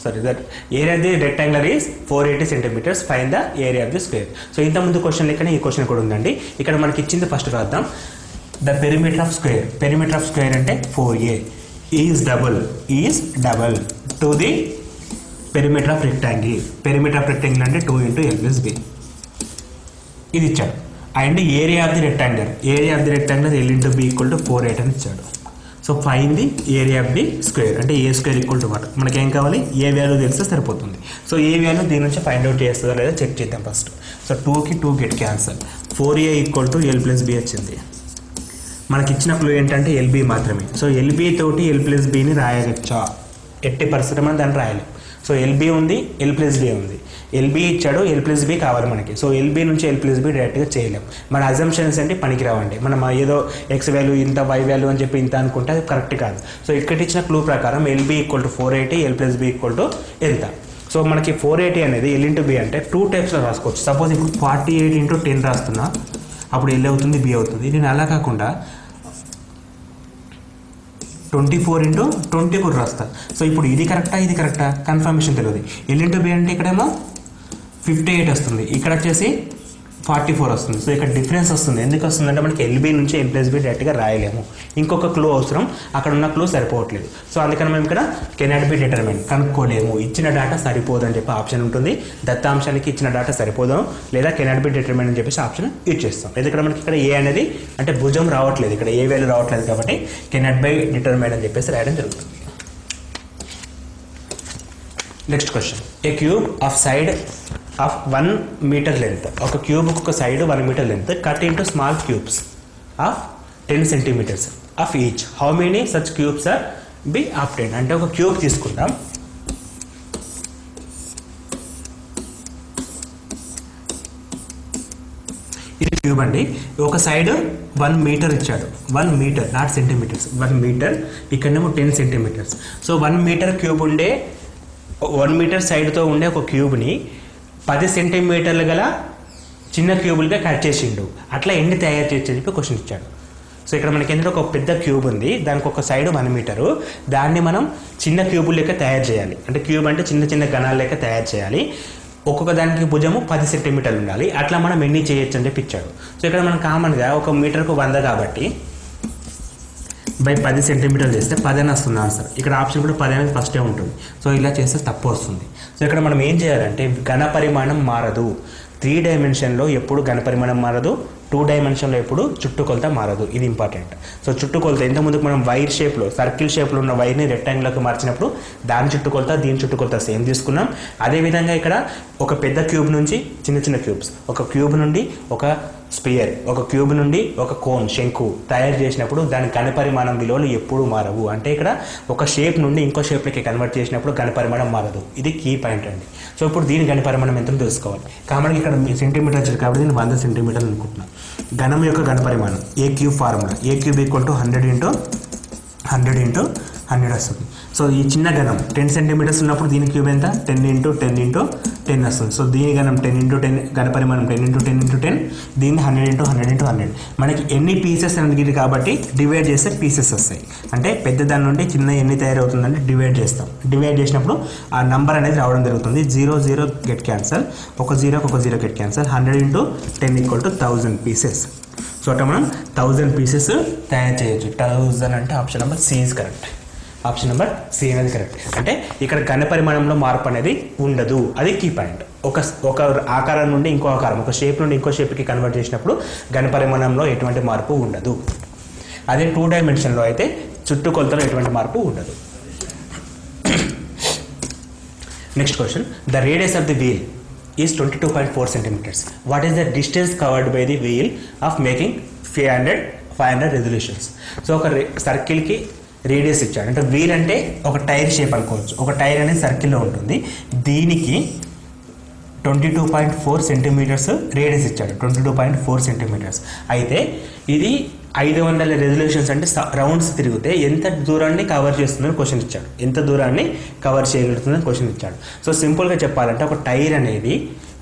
that area of the rectangular is 480 centimeters. Find the area of the square. So ఇంతకుముందు క్వశ్చన్ లెక్కనే ఈ క్వశ్చన్ కూడా ఉందండి. ఇక్కడ మనకి ఇచ్చింది ఫస్ట్ రాద్దాం. The perimeter of square, perimeter of square అంటే 4a is double two the perimeter of rectangle. Perimeter of rectangle అంటే 2 × L+B. ఇది ఇచ్చాడు. And area of the rectangular, area of the rectangular L × B = 480 అని ఇచ్చాడు. So find the area of the square అంటే a² = 1. మనకి ఏం కావాలి, ఏ వాల్యూ తెలిస్తే సరిపోతుంది. సో ఏ వాల్యూ దీని నుంచి ఫైండ్ అవుట్ చేస్తుందో లేదా చెక్ చేద్దాం ఫస్ట్. సో 2కి 2 గెట్ క్యాన్సల్. 4a = L+B వచ్చింది. మనకి ఇచ్చిన క్లూ ఏంటంటే LB మాత్రమే. సో LB తోటి L+Bని రాయవచ్చా? 80% మనం దాన్ని రాయలేం. సో LB ఉంది, L+B ఉంది. LB ఇచ్చాడు, L+B కావాలి మనకి. సో LB నుంచి L+B డైరెక్ట్గా చేయలేం. మన అజంప్షన్స్ అంటే పనికిరావండి. మనం ఏదో x వాల్యూ ఇంత, y వాల్యూ అని చెప్పి ఇంత అనుకుంటే అది కరెక్ట్ కాదు. సో ఇక్కడ ఇచ్చిన క్లూ ప్రకారం LB = 480, L+B = ఎంత. సో మనకి 480 అనేది L × B అంటే 2 టైప్స్లో రాసుకోవచ్చు. సపోజ్ ఇప్పుడు 48 × 10 రాస్తున్నా, అప్పుడు L అవుతుంది, B అవుతుంది. నేను అలా కాకుండా 24 × 20 కూడా రాస్తా. సో ఇప్పుడు ఇది కరెక్టా, ఇది కరెక్టా, కన్ఫర్మేషన్ తెలియదు. L × B అంటే ఇక్కడేమో 58 వస్తుంది, ఇక్కడ వచ్చేసి 44 వస్తుంది. సో ఇక్కడ డిఫరెన్స్ వస్తుంది. ఎందుకు వస్తుందంటే మనకి LB నుంచి L+B డైరెక్ట్గా రాయలేము. ఇంకొక క్లూ అవసరం, అక్కడ ఉన్న క్లూ సరిపోవట్లేదు. సో అందుకని మేము ఇక్కడ కెనాట్ బి డిటర్మైన్, కనుక్కోలేము, ఇచ్చిన డేటా సరిపోదు అని చెప్పి ఆప్షన్ ఉంటుంది. దత్తాంశానికి ఇచ్చిన డేటా సరిపోదు లేదా కెనాట్ బి డిటర్మైన్ అని చెప్పేసి ఆప్షన్ యూజ్ చేస్తాం. ఎందుకంటే మనకి ఇక్కడ ఏ అనేది అంటే భుజం రావట్లేదు, ఇక్కడ ఏ వాల్యూ రావట్లేదు కాబట్టి కెనాట్ బి డిటర్మైన్ అని చెప్పేసి రాయడం జరుగుతుంది. Next question, A cube of side of 1 meter length, ఒక క్యూబ్ ఒక side 1 meter length, cut into small cubes of 10 centimeters of each. How many such cubes are be obtained? అంటే ఒక క్యూబ్ తీసుకుందాం. ఇది క్యూబ్ అండి. ఒక సైడ్ 1 meter ఇచ్చాడు. 1 meter, నాట్ సెంటీమీటర్స్, 1 meter. ఇక్కడనేమో 10 centimeters. సో 1 meter క్యూబ్ ఉండే 1 meter సైడ్తో ఉండే ఒక క్యూబ్ని 10 సెంటీమీటర్లు గల చిన్న క్యూబులుగా కట్ చేసిండు. అట్లా ఎన్ని తయారు చేయొచ్చు చెప్పి క్వశ్చన్ ఇచ్చాడు. సో ఇక్కడ మనకి ఎందుకంటే ఒక పెద్ద క్యూబ్ ఉంది, దానికి ఒక సైడ్ 1 మీటరు, దాన్ని మనం చిన్న క్యూబుల లెక్క తయారు చేయాలి. అంటే క్యూబ్ అంటే చిన్న చిన్న గణాల లెక్క తయారు చేయాలి. ఒక్కొక్క దానికి భుజము 10 సెంటీమీటర్లు ఉండాలి. అట్లా మనం ఎన్ని చేయొచ్చు అని చెప్పి ఇచ్చాడు. సో ఇక్కడ మనం కామన్గా ఒక మీటర్కు 100 కాబట్టి బై 10 సెంటీమీటర్లు చేస్తే 10 అని వస్తుంది ఆన్సర్. ఇక్కడ ఆప్షన్ కూడా 10 అనేది ఫస్టే ఉంటుంది. సో ఇలా చేస్తే తప్పు వస్తుంది. సో ఇక్కడ మనం ఏం చేయాలంటే ఘన పరిమాణం మారదు. 3 డైమెన్షన్లో ఎప్పుడు ఘన పరిమాణం మారదు, 2 డైమెన్షన్లో ఎప్పుడు చుట్టుకొలత మారదు. ఇది ఇంపార్టెంట్. సో చుట్టుకొలత ఇంతకుముందుకు మనం వైర్ షేప్లో, సర్కిల్ షేప్లో ఉన్న వైర్ని రెక్టాంగిల్లోకి మార్చినప్పుడు దాని చుట్టుకొలత దీని చుట్టుకొలత సేమ్ తీసుకున్నాం. అదేవిధంగా ఇక్కడ ఒక పెద్ద క్యూబ్ నుంచి చిన్న చిన్న క్యూబ్స్, ఒక క్యూబ్ నుండి ఒక స్పియర్, ఒక క్యూబ్ నుండి ఒక కోన్, శంకు తయారు చేసినప్పుడు దాని ఘనపరిమాణం విలువలు ఎప్పుడూ మారవు. అంటే ఇక్కడ ఒక షేప్ నుండి ఇంకో షేప్లకి కన్వర్ట్ చేసినప్పుడు ఘనపరిమాణం మారదు. ఇది కీ పాయింట్ అండి. సో ఇప్పుడు దీని ఘనపరిమాణం ఎంతో తెలుసుకోవాలి. కామన్గా ఇక్కడ సెంటీమీటర్ వచ్చారు కాబట్టి నేను 100 సెంటీమీటర్లు అనుకుంటున్నాను. ఘనం యొక్క ఘనపరిమాణం ఏ క్యూబ్ ఫార్ములా, ఏ క్యూబ్ = 100 × 100 × 100 వస్తుంది. సో ఈ చిన్న ఘనం 10 సెంటీమీటర్స్ ఉన్నప్పుడు దీని క్యూబ్ ఎంత, 10 × 10 × 10 వస్తుంది. సో దీని ఘనం 10 × 10, ఘనపరిమాణం 10 × 10 × 10, దీన్ని 100 × 100 × 100. మనకి ఎన్ని పీసెస్ అనేది కాబట్టి డివైడ్ చేస్తే పీసెస్ వస్తాయి. అంటే పెద్ద దాని నుండి చిన్న ఎన్ని తయారవుతుందంటే డివైడ్ చేస్తాం. డివైడ్ చేసినప్పుడు ఆ నంబర్ అనేది రావడం జరుగుతుంది. 0 0 గెట్ క్యాన్సల్, ఒక 0 గెట్ క్యాన్సల్. 100 × 10 = 1000 పీసెస్. సో అట్లా మనం 1000 పీసెస్ తయారు చేయొచ్చు. 1000 అంటే option number C is correct. Option number C అనేది కరెక్ట్. అంటే ఇక్కడ ఘన పరిమాణంలో మార్పు అనేది ఉండదు. అది కీ పాయింట్. ఒక ఆకారం నుండి ఇంకో ఆకారం, ఒక షేప్ నుండి ఇంకో షేప్కి కన్వర్ట్ చేసినప్పుడు ఘన పరిమాణంలో ఎటువంటి మార్పు ఉండదు. అదే 2 డైమెన్షన్లో అయితే చుట్టుకొలతలో ఎటువంటి మార్పు ఉండదు. Next question, the radius of the wheel is 22.4 centimeters. What is the distance covered by the wheel of making 500 resolutions. So ఒక సర్కిల్కి రేడియస్ ఇచ్చాడు, అంటే వీల్ అంటే ఒక టైర్ షేప్ అనుకోవచ్చు. ఒక టైర్ అనేది సర్కిల్లో ఉంటుంది, దీనికి 22.4 సెంటీమీటర్స్ రేడియస్ ఇచ్చాడు, 22.4 సెంటీమీటర్స్. అయితే ఇది 500 రెజల్యూషన్స్ అంటే రౌండ్స్ తిరిగితే ఎంత దూరాన్ని కవర్ చేస్తుందని క్వశ్చన్ ఇచ్చాడు, ఎంత దూరాన్ని కవర్ చేయగలుగుతుందని క్వశ్చన్ ఇచ్చాడు. సో సింపుల్గా చెప్పాలంటే ఒక టైర్ అనేది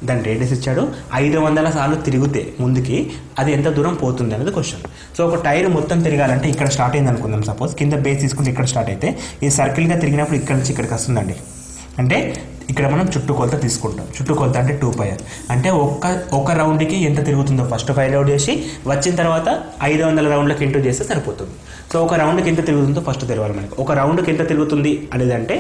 దాని రేడియస్ ఇచ్చాడు, 500 సార్లు తిరిగితే ముందుకి అది ఎంత దూరం పోతుంది అనేది క్వశ్చన్. సో ఒక టైర్ మొత్తం తిరగాలంటే ఇక్కడ స్టార్ట్ అయింది అనుకుందాం, సపోజ్ కింద బేస్ తీసుకుంటే ఇక్కడ స్టార్ట్ అయితే ఈ సర్కిల్గా తిరిగినప్పుడు ఇక్కడ నుంచి ఇక్కడికి వస్తుందండి. అంటే ఇక్కడ మనం చుట్టుకొలత తీసుకుంటాం, చుట్టుకొలత అంటే 2πr, అంటే ఒక రౌండ్కి ఎంత తిరుగుతుందో ఫస్ట్ ఫైండ్ అవుట్ చేసి వచ్చిన తర్వాత 500 రౌండ్లకి ఇంటూ చేస్తే సరిపోతుంది. సో ఒక రౌండ్కి ఎంత తిరుగుతుందో ఫస్ట్ తెలవాలి మనకి. ఒక రౌండ్కి ఎంత తిరుగుతుంది అనేది అంటే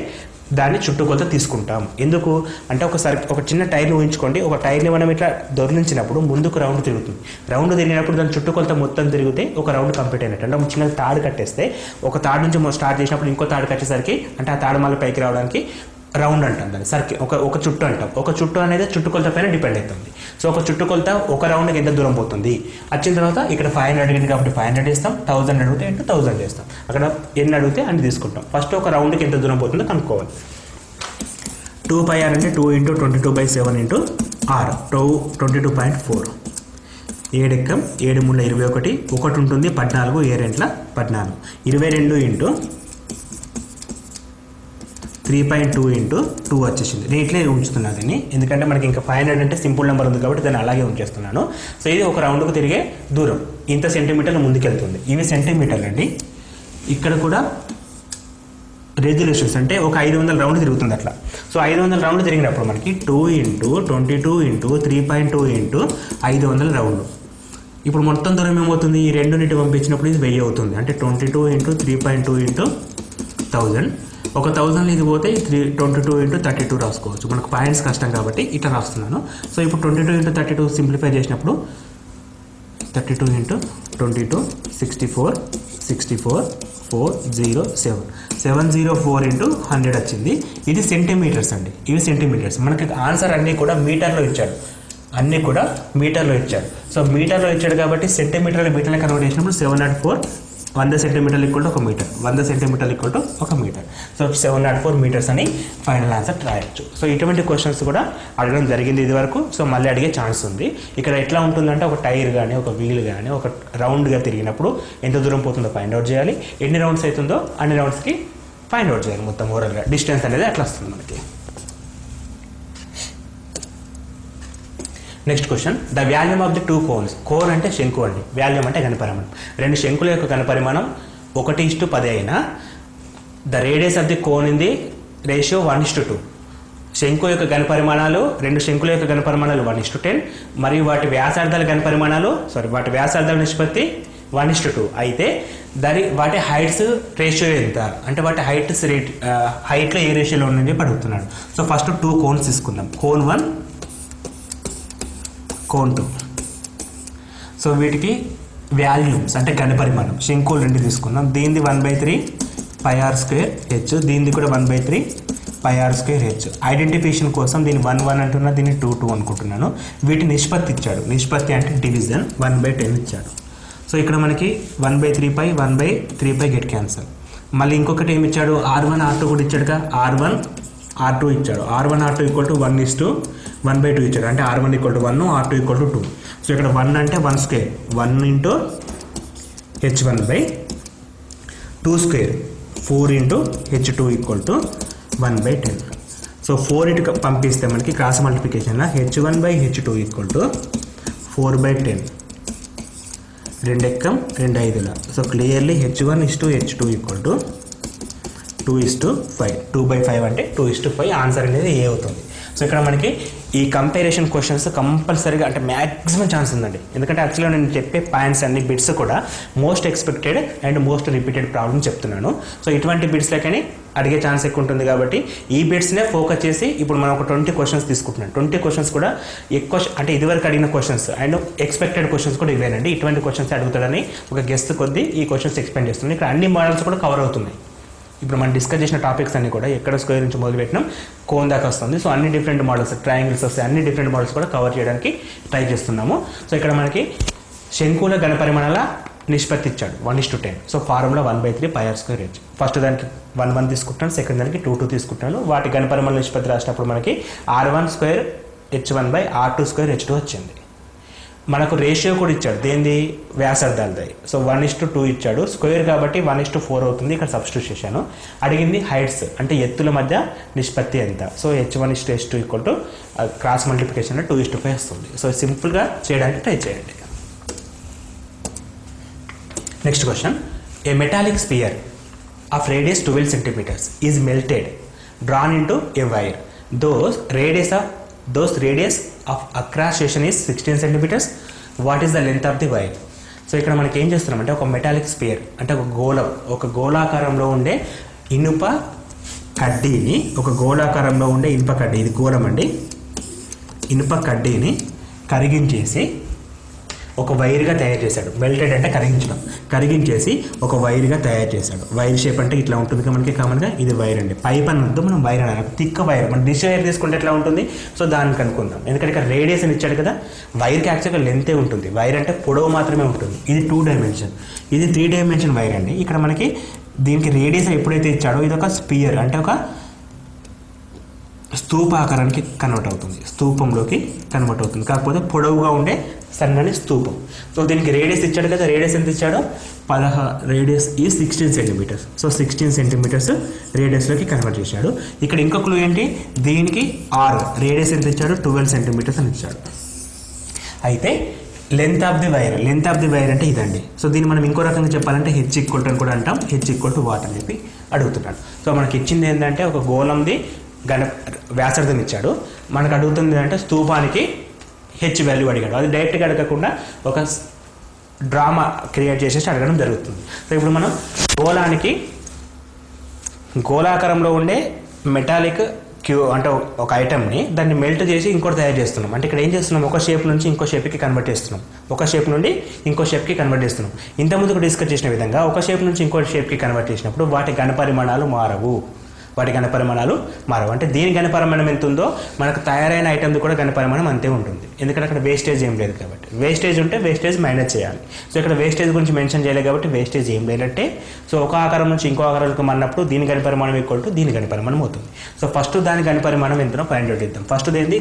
దాన్ని చుట్టుకొలత తీసుకుంటాం. ఎందుకు అంటే ఒక చిన్న టైర్ని ఊహించుకోండి, ఒక టైర్ని మనం ఇట్లా దొరికించినప్పుడు ముందుకు రౌండ్ తిరుగుతుంది, రౌండ్ తిరిగినప్పుడు దాని చుట్టుకొలత మొత్తం తిరిగితే ఒక రౌండ్ కంప్లీట్ అయినట్టు. అంటే ఒక చిన్న తాడు కట్టేస్తే ఒక తాడు నుంచి స్టార్ట్ చేసినప్పుడు ఇంకో తాడు కట్టేసరికి అంటే ఆ తాడు మళ్ళీ పైకి రావడానికి రౌండ్ అంటాం దాన్ని, సర్కిల్ ఒక చుట్టు అంటాం. ఒక చుట్టు అనేది చుట్టుకొలత పైన డిపెండ్ అవుతుంది. సో ఒక చుట్టుకొలత ఒక రౌండ్కి ఎంత దూరం పోతుంది వచ్చిన తర్వాత ఇక్కడ 500 అడిగింది కాబట్టి 500 వేస్తాం, 1000 అడిగితే ఇంటూ 1000 చేస్తాం, అక్కడ ఎన్ని అడిగితే అన్ని తీసుకుంటాం. ఫస్ట్ ఒక రౌండ్కి ఎంత దూరం పోతుందో కనుక్కోవాలి. 2πr అంటే 2 × 22/7 × r 22.4. 7 ఎక్కం 7 3 21, ఒకటి ఉంటుంది 14, 7 14, 22 × 3.2 × 2 వచ్చేసింది. నేను ఇట్లే ఉంచుతున్నాను దీన్ని, ఎందుకంటే మనకి ఇంకా 500 అంటే సింపుల్ నెంబర్ ఉంది కాబట్టి దాన్ని అలాగే ఉంచేస్తున్నాను. సో ఇది ఒక రౌండ్కు తిరిగే దూరం, ఇంత సెంటీమీటర్లు ముందుకెళ్తుంది. ఇవి సెంటీమీటర్లు అండి. ఇక్కడ కూడా రెజల్యూషన్స్ అంటే ఒక 500 రౌండ్ తిరుగుతుంది అట్లా. సో 500 రౌండ్ తిరిగినప్పుడు మనకి 2 × 22 × 3.2 × 500 రౌండ్. ఇప్పుడు మొత్తం దూరం ఏమవుతుంది, ఈ రెండునిటి పంపించినప్పుడు ఇది 1000 అవుతుంది. అంటే 22 × 3.2 × 1000. ఒక 1000 ఇది పోతే 22 × 32 రాసుకోవచ్చు. మనకు పాయింట్స్ కష్టం కాబట్టి ఇట్లా రాస్తున్నాను. సో ఇప్పుడు 22 × 32 సింప్లిఫై చేసినప్పుడు 32 × 22 64 64 407 704 × 100 వచ్చింది. ఇది సెంటీమీటర్స్ అండి, ఇవి సెంటీమీటర్స్. మనకి ఆన్సర్ అన్నీ కూడా మీటర్లో ఇచ్చాడు, అన్నీ కూడా మీటర్లో ఇచ్చాడు. సో మీటర్లో ఇచ్చాడు కాబట్టి సెంటీమీటర్లు మీటర్లు కన్వర్ట్ చేసినప్పుడు 704 100 సెంటీమీటర్లు ఈక్వల్ టు 1 మీటర్, 100 సెంటీమీటర్లు equal to 1 metre. So 704 metres అని ఫైనల్ ఆన్సర్ రాయొచ్చు. సో ఇటువంటి క్వశ్చన్స్ కూడా అడగడం జరిగింది ఇది వరకు. సో మళ్ళీ అడిగే ఛాన్స్ ఉంది. ఇక్కడ ఎట్లా ఉంటుందంటే ఒక టైర్ కానీ ఒక వీల్ కానీ ఒక రౌండ్గా తిరిగినప్పుడు ఎంత దూరం పోతుందో ఫైండ్ అవుట్ చేయాలి, ఎన్ని రౌండ్స్ అవుతుందో అన్ని రౌండ్స్కి ఫైండ్ అవుట్ చేయాలి. మొత్తం ఓవరాల్గా డిస్టెన్స్ అనేది అట్లా వస్తుంది మనకి. Next question, the volume of the 2 cones. Cone అంటే శంకు అండి, వాల్యూమ్ అంటే ఘనపరిమాణం. రెండు శంకుల యొక్క ఘనపరిమాణం 1:10 అయినా the radius of the cone in the ratio 1:2. శంకు యొక్క ఘనపరిమాణాలు, రెండు శంకుల యొక్క ఘనపరిమాణాలు 1:10 మరియు వాటి వ్యాసార్థాల నిష్పత్తి 1:2 అయితే వాటి హైట్స్ రేషియో ఎంత అంటే వాటి హైట్లో ఏ రేషియోలో ఉందని చెప్పి అడుగుతున్నాడు. సో ఫస్ట్ 2 కోన్స్ తీసుకుందాం, కోన్ 1 కోన్ 2. సో వీటికి వాల్యూమ్స్ అంటే ఘనపరిమాణం శంకులు రెండు తీసుకుందాం. దీనిది 1/3 πr² h, దీనిది కూడా 1/3 πr² h. ఐడెంటిఫికేషన్ కోసం దీన్ని 1 1 అంటున్నా, దీన్ని 2 2 అనుకుంటున్నాను. వీటి నిష్పత్తి ఇచ్చాడు, నిష్పత్తి అంటే డివిజన్ 1/10 ఇచ్చాడు. సో ఇక్కడ మనకి 1/3π 1/3π గెట్ క్యాన్సల్. మళ్ళీ ఇంకొకటి ఏమి ఇచ్చాడు, r1 r2 కూడా ఇచ్చాడుగా, r1 r2 ఇచ్చాడు. r1 r2 = 1:1/2 ఇచ్చాడు, అంటే r1 = 1 r2 = 2. సో ఇక్కడ 1 అంటే 1² 1 × h1/2² 4 × h2 = 1/10. సో 4 ఇటు పంపిస్తే మనకి క్రాస్ మల్టిప్లికేషన్లో h1/h2 = 4/10. 2 ఎక్కం 2 5. So clearly h1:h2 = 2:5. 2/5 అంటే 2:5 ఆన్సర్ అనేది ఏ అవుతుంది. సో ఇక్కడ మనకి ఈ కంపారిజన్ క్వశ్చన్స్ కంపల్సరీగా అంటే మ్యాక్సిమం ఛాన్స్ ఉందండి. ఎందుకంటే యాక్చువల్గా నేను చెప్పే పాయింట్స్ అన్ని బిట్స్ కూడా most expected and most repeated problem చెప్తున్నాను. సో ఇటువంటి బిట్స్లకని అడిగే ఛాన్స్ ఎక్కువ ఉంటుంది కాబట్టి ఈ బిట్స్నే ఫోకస్ చేసి ఇప్పుడు మనం ఒక 20 క్వశ్చన్స్ తీసుకుంటున్నాం. 20 క్వశ్చన్స్ కూడా ఎక్కువ అంటే ఇదివరకు అడిగిన క్వశ్చన్స్ అండ్ ఎక్స్పెక్టెడ్ క్వశ్చన్స్ కూడా ఇవేనండి. ఇటువంటి క్వశ్చన్స్ అడుగుతాడని ఒక గెస్ట్ కొద్దీ ఈ క్వశ్చన్స్ ఎక్స్ప్లెయిన్ చేస్తున్నాను. ఇక్కడ అన్ని మోడల్స్ కూడా కవర్ అవుతున్నాయి. ఇప్పుడు మనం డిస్కస్ చేసిన టాపిక్స్ అన్ని కూడా ఎక్కడ స్క్వేర్ నుంచి మొదలుపెట్టినాం కోన్ దాకా వస్తుంది. సో అన్ని డిఫరెంట్ మోడల్స్, ట్రయాంగిల్స్ వస్తాయి, అన్ని డిఫరెంట్ మోడల్స్ కూడా కవర్ చేయడానికి ట్రై చేస్తున్నాము. సో ఇక్కడ మనకి శంకుల ఘనపరిమాణాల నిష్పత్తి ఇచ్చాడు 1:10. So formula 1/3 πr²h. ఫస్ట్ దానికి 1 తీసుకుంటాను, సెకండ్ దానికి 2 తీసుకుంటాను. వాటి ఘనపరిమాణ నిష్పత్తి రాసినప్పుడు మనకి r1² h1/r2² h2 వచ్చింది. మనకు రేషియో కూడా ఇచ్చాడు, దేంది వ్యాసార్థాలది. సో 1:2 ఇచ్చాడు, స్క్వేర్ కాబట్టి 1:4 అవుతుంది. ఇక్కడ సబ్స్టిట్యూట్ చేశాను. అడిగింది హైట్స్ అంటే ఎత్తుల మధ్య నిష్పత్తి ఎంత. సో h1:h2 క్రాస్ మల్టిప్లికేషన్ 2:5 వస్తుంది. సో సింపుల్గా చేయడానికి ట్రై చేయండి. Next question, A metallic spear of radius 12 centimeters is melted drawn into A wire. Those radius of across section is 16 centimeters. What is the length of the wire? So ఇక్కడ మనకి ఏం చేస్తున్నామంటే ఒక మెటాలిక్ స్పియర్ అంటే ఒక గోళాకారంలో ఉండే ఇనుప కడ్డీని, ఇది గోళం అండి, ఇనుప కడ్డీని కరిగించేసి ఒక వైర్గా తయారు చేశాడు. మెల్టెడ్ అంటే కరిగించేసి ఒక వైర్గా తయారు చేశాడు. వైర్ షేప్ అంటే ఇట్లా ఉంటుంది మనకి కామన్గా, ఇది వైర్ అండి. పైప్ అని వద్దు, మనం వైర్ అనాలి. థిక్ వైర్, మనం డిష్ వైర్ తీసుకుంటే ఎట్లా ఉంటుంది. సో దాన్ని కనుక్కుందాం. ఎందుకంటే ఇక్కడ రేడియస్ అని ఇచ్చాడు కదా, వైర్కి యాక్చువల్గా లెంతే ఉంటుంది, వైర్ అంటే పొడవు మాత్రమే ఉంటుంది. ఇది 2 dimension, ఇది 3 dimension వైర్ అండి. ఇక్కడ మనకి దీనికి రేడియస్ ఎప్పుడైతే ఇచ్చాడో ఇది ఒక స్పియర్ అంటే ఒక స్తూపాకారానికి కన్వర్ట్ అవుతుంది, స్తూపంలోకి కన్వర్ట్ అవుతుంది. కాకపోతే పొడవుగా ఉండే సన్నని స్తూపం. సో దీనికి రేడియస్ ఇచ్చాడు కదా, రేడియస్ ఎంత ఇచ్చాడో రేడియస్ ఈ 16 centimeters. సో 16 centimeters రేడియస్లోకి కన్వర్ట్ చేశాడు. ఇక్కడ ఇంకొక క్లూ ఏంటి, దీనికి రేడియస్ ఎంత ఇచ్చాడు, 12 centimeters అని ఇచ్చాడు. అయితే లెంత్ ఆఫ్ ది వైర్ అంటే ఇదండి. సో దీన్ని మనం ఇంకో రకంగా చెప్పాలంటే h ఈక్వల్ అని కూడా అంటాం. h ఈక్వల్ వాట్ అని చెప్పి అడుగుతున్నాడు. సో మనకి ఇచ్చింది ఏంటంటే ఒక గోళంది వ్యాసార్థం ఇచ్చాడు. మనకు అడుగుతుంది అంటే స్తూపానికి హెచ్ వాల్యూ అడిగాడు. అది డైరెక్ట్గా అడగకుండా ఒక డ్రామా క్రియేట్ చేసేసి అడగడం జరుగుతుంది. సో ఇప్పుడు మనం గోళాకారంలో ఉండే మెటాలిక్ అంటే ఒక ఐటమ్ని దాన్ని మెల్ట్ చేసి ఇంకోటి తయారు చేస్తున్నాం. అంటే ఇక్కడ ఏం చేస్తున్నాం, ఒక షేప్ నుంచి ఇంకో షేప్కి కన్వర్ట్ చేస్తున్నాం, ఒక షేప్ నుండి ఇంకో షేప్కి కన్వర్ట్ చేస్తున్నాం. ఇంతకుముందు డిస్కస్ చేసిన విధంగా ఒక షేప్ నుంచి ఇంకో షేప్కి కన్వర్ట్ చేసినప్పుడు వాటి ఘనపరిమాణాలు మారవు. అంటే దీని ఘనపరిమాణం ఎంత ఉందో మనకు తయారైన ఐటమ్ది కూడా ఘనపరిమాణం అంతే ఉంటుంది. ఎందుకంటే అక్కడ వేస్టేజ్ ఏం లేదు కాబట్టి. వేస్టేజ్ ఉంటే వేస్టేజ్ మైనస్ చేయాలి. సో ఇక్కడ వేస్టేజ్ గురించి మెన్షన్ చేయలేదు కాబట్టి వేస్టేజ్ ఏం లేదంటే, సో ఒక ఆకారం నుంచి ఇంకో ఆకారానికి మారినప్పుడు దీని ఘనపరిమాణం ఈక్వల్ టు దీని ఘనపరిమాణం అవుతుంది. సో ఫస్ట్ దాని ఘనపరిమాణం ఎంతనో ఫైండ్ అవుట్ చేద్దాం. ఫస్ట్ ఏంది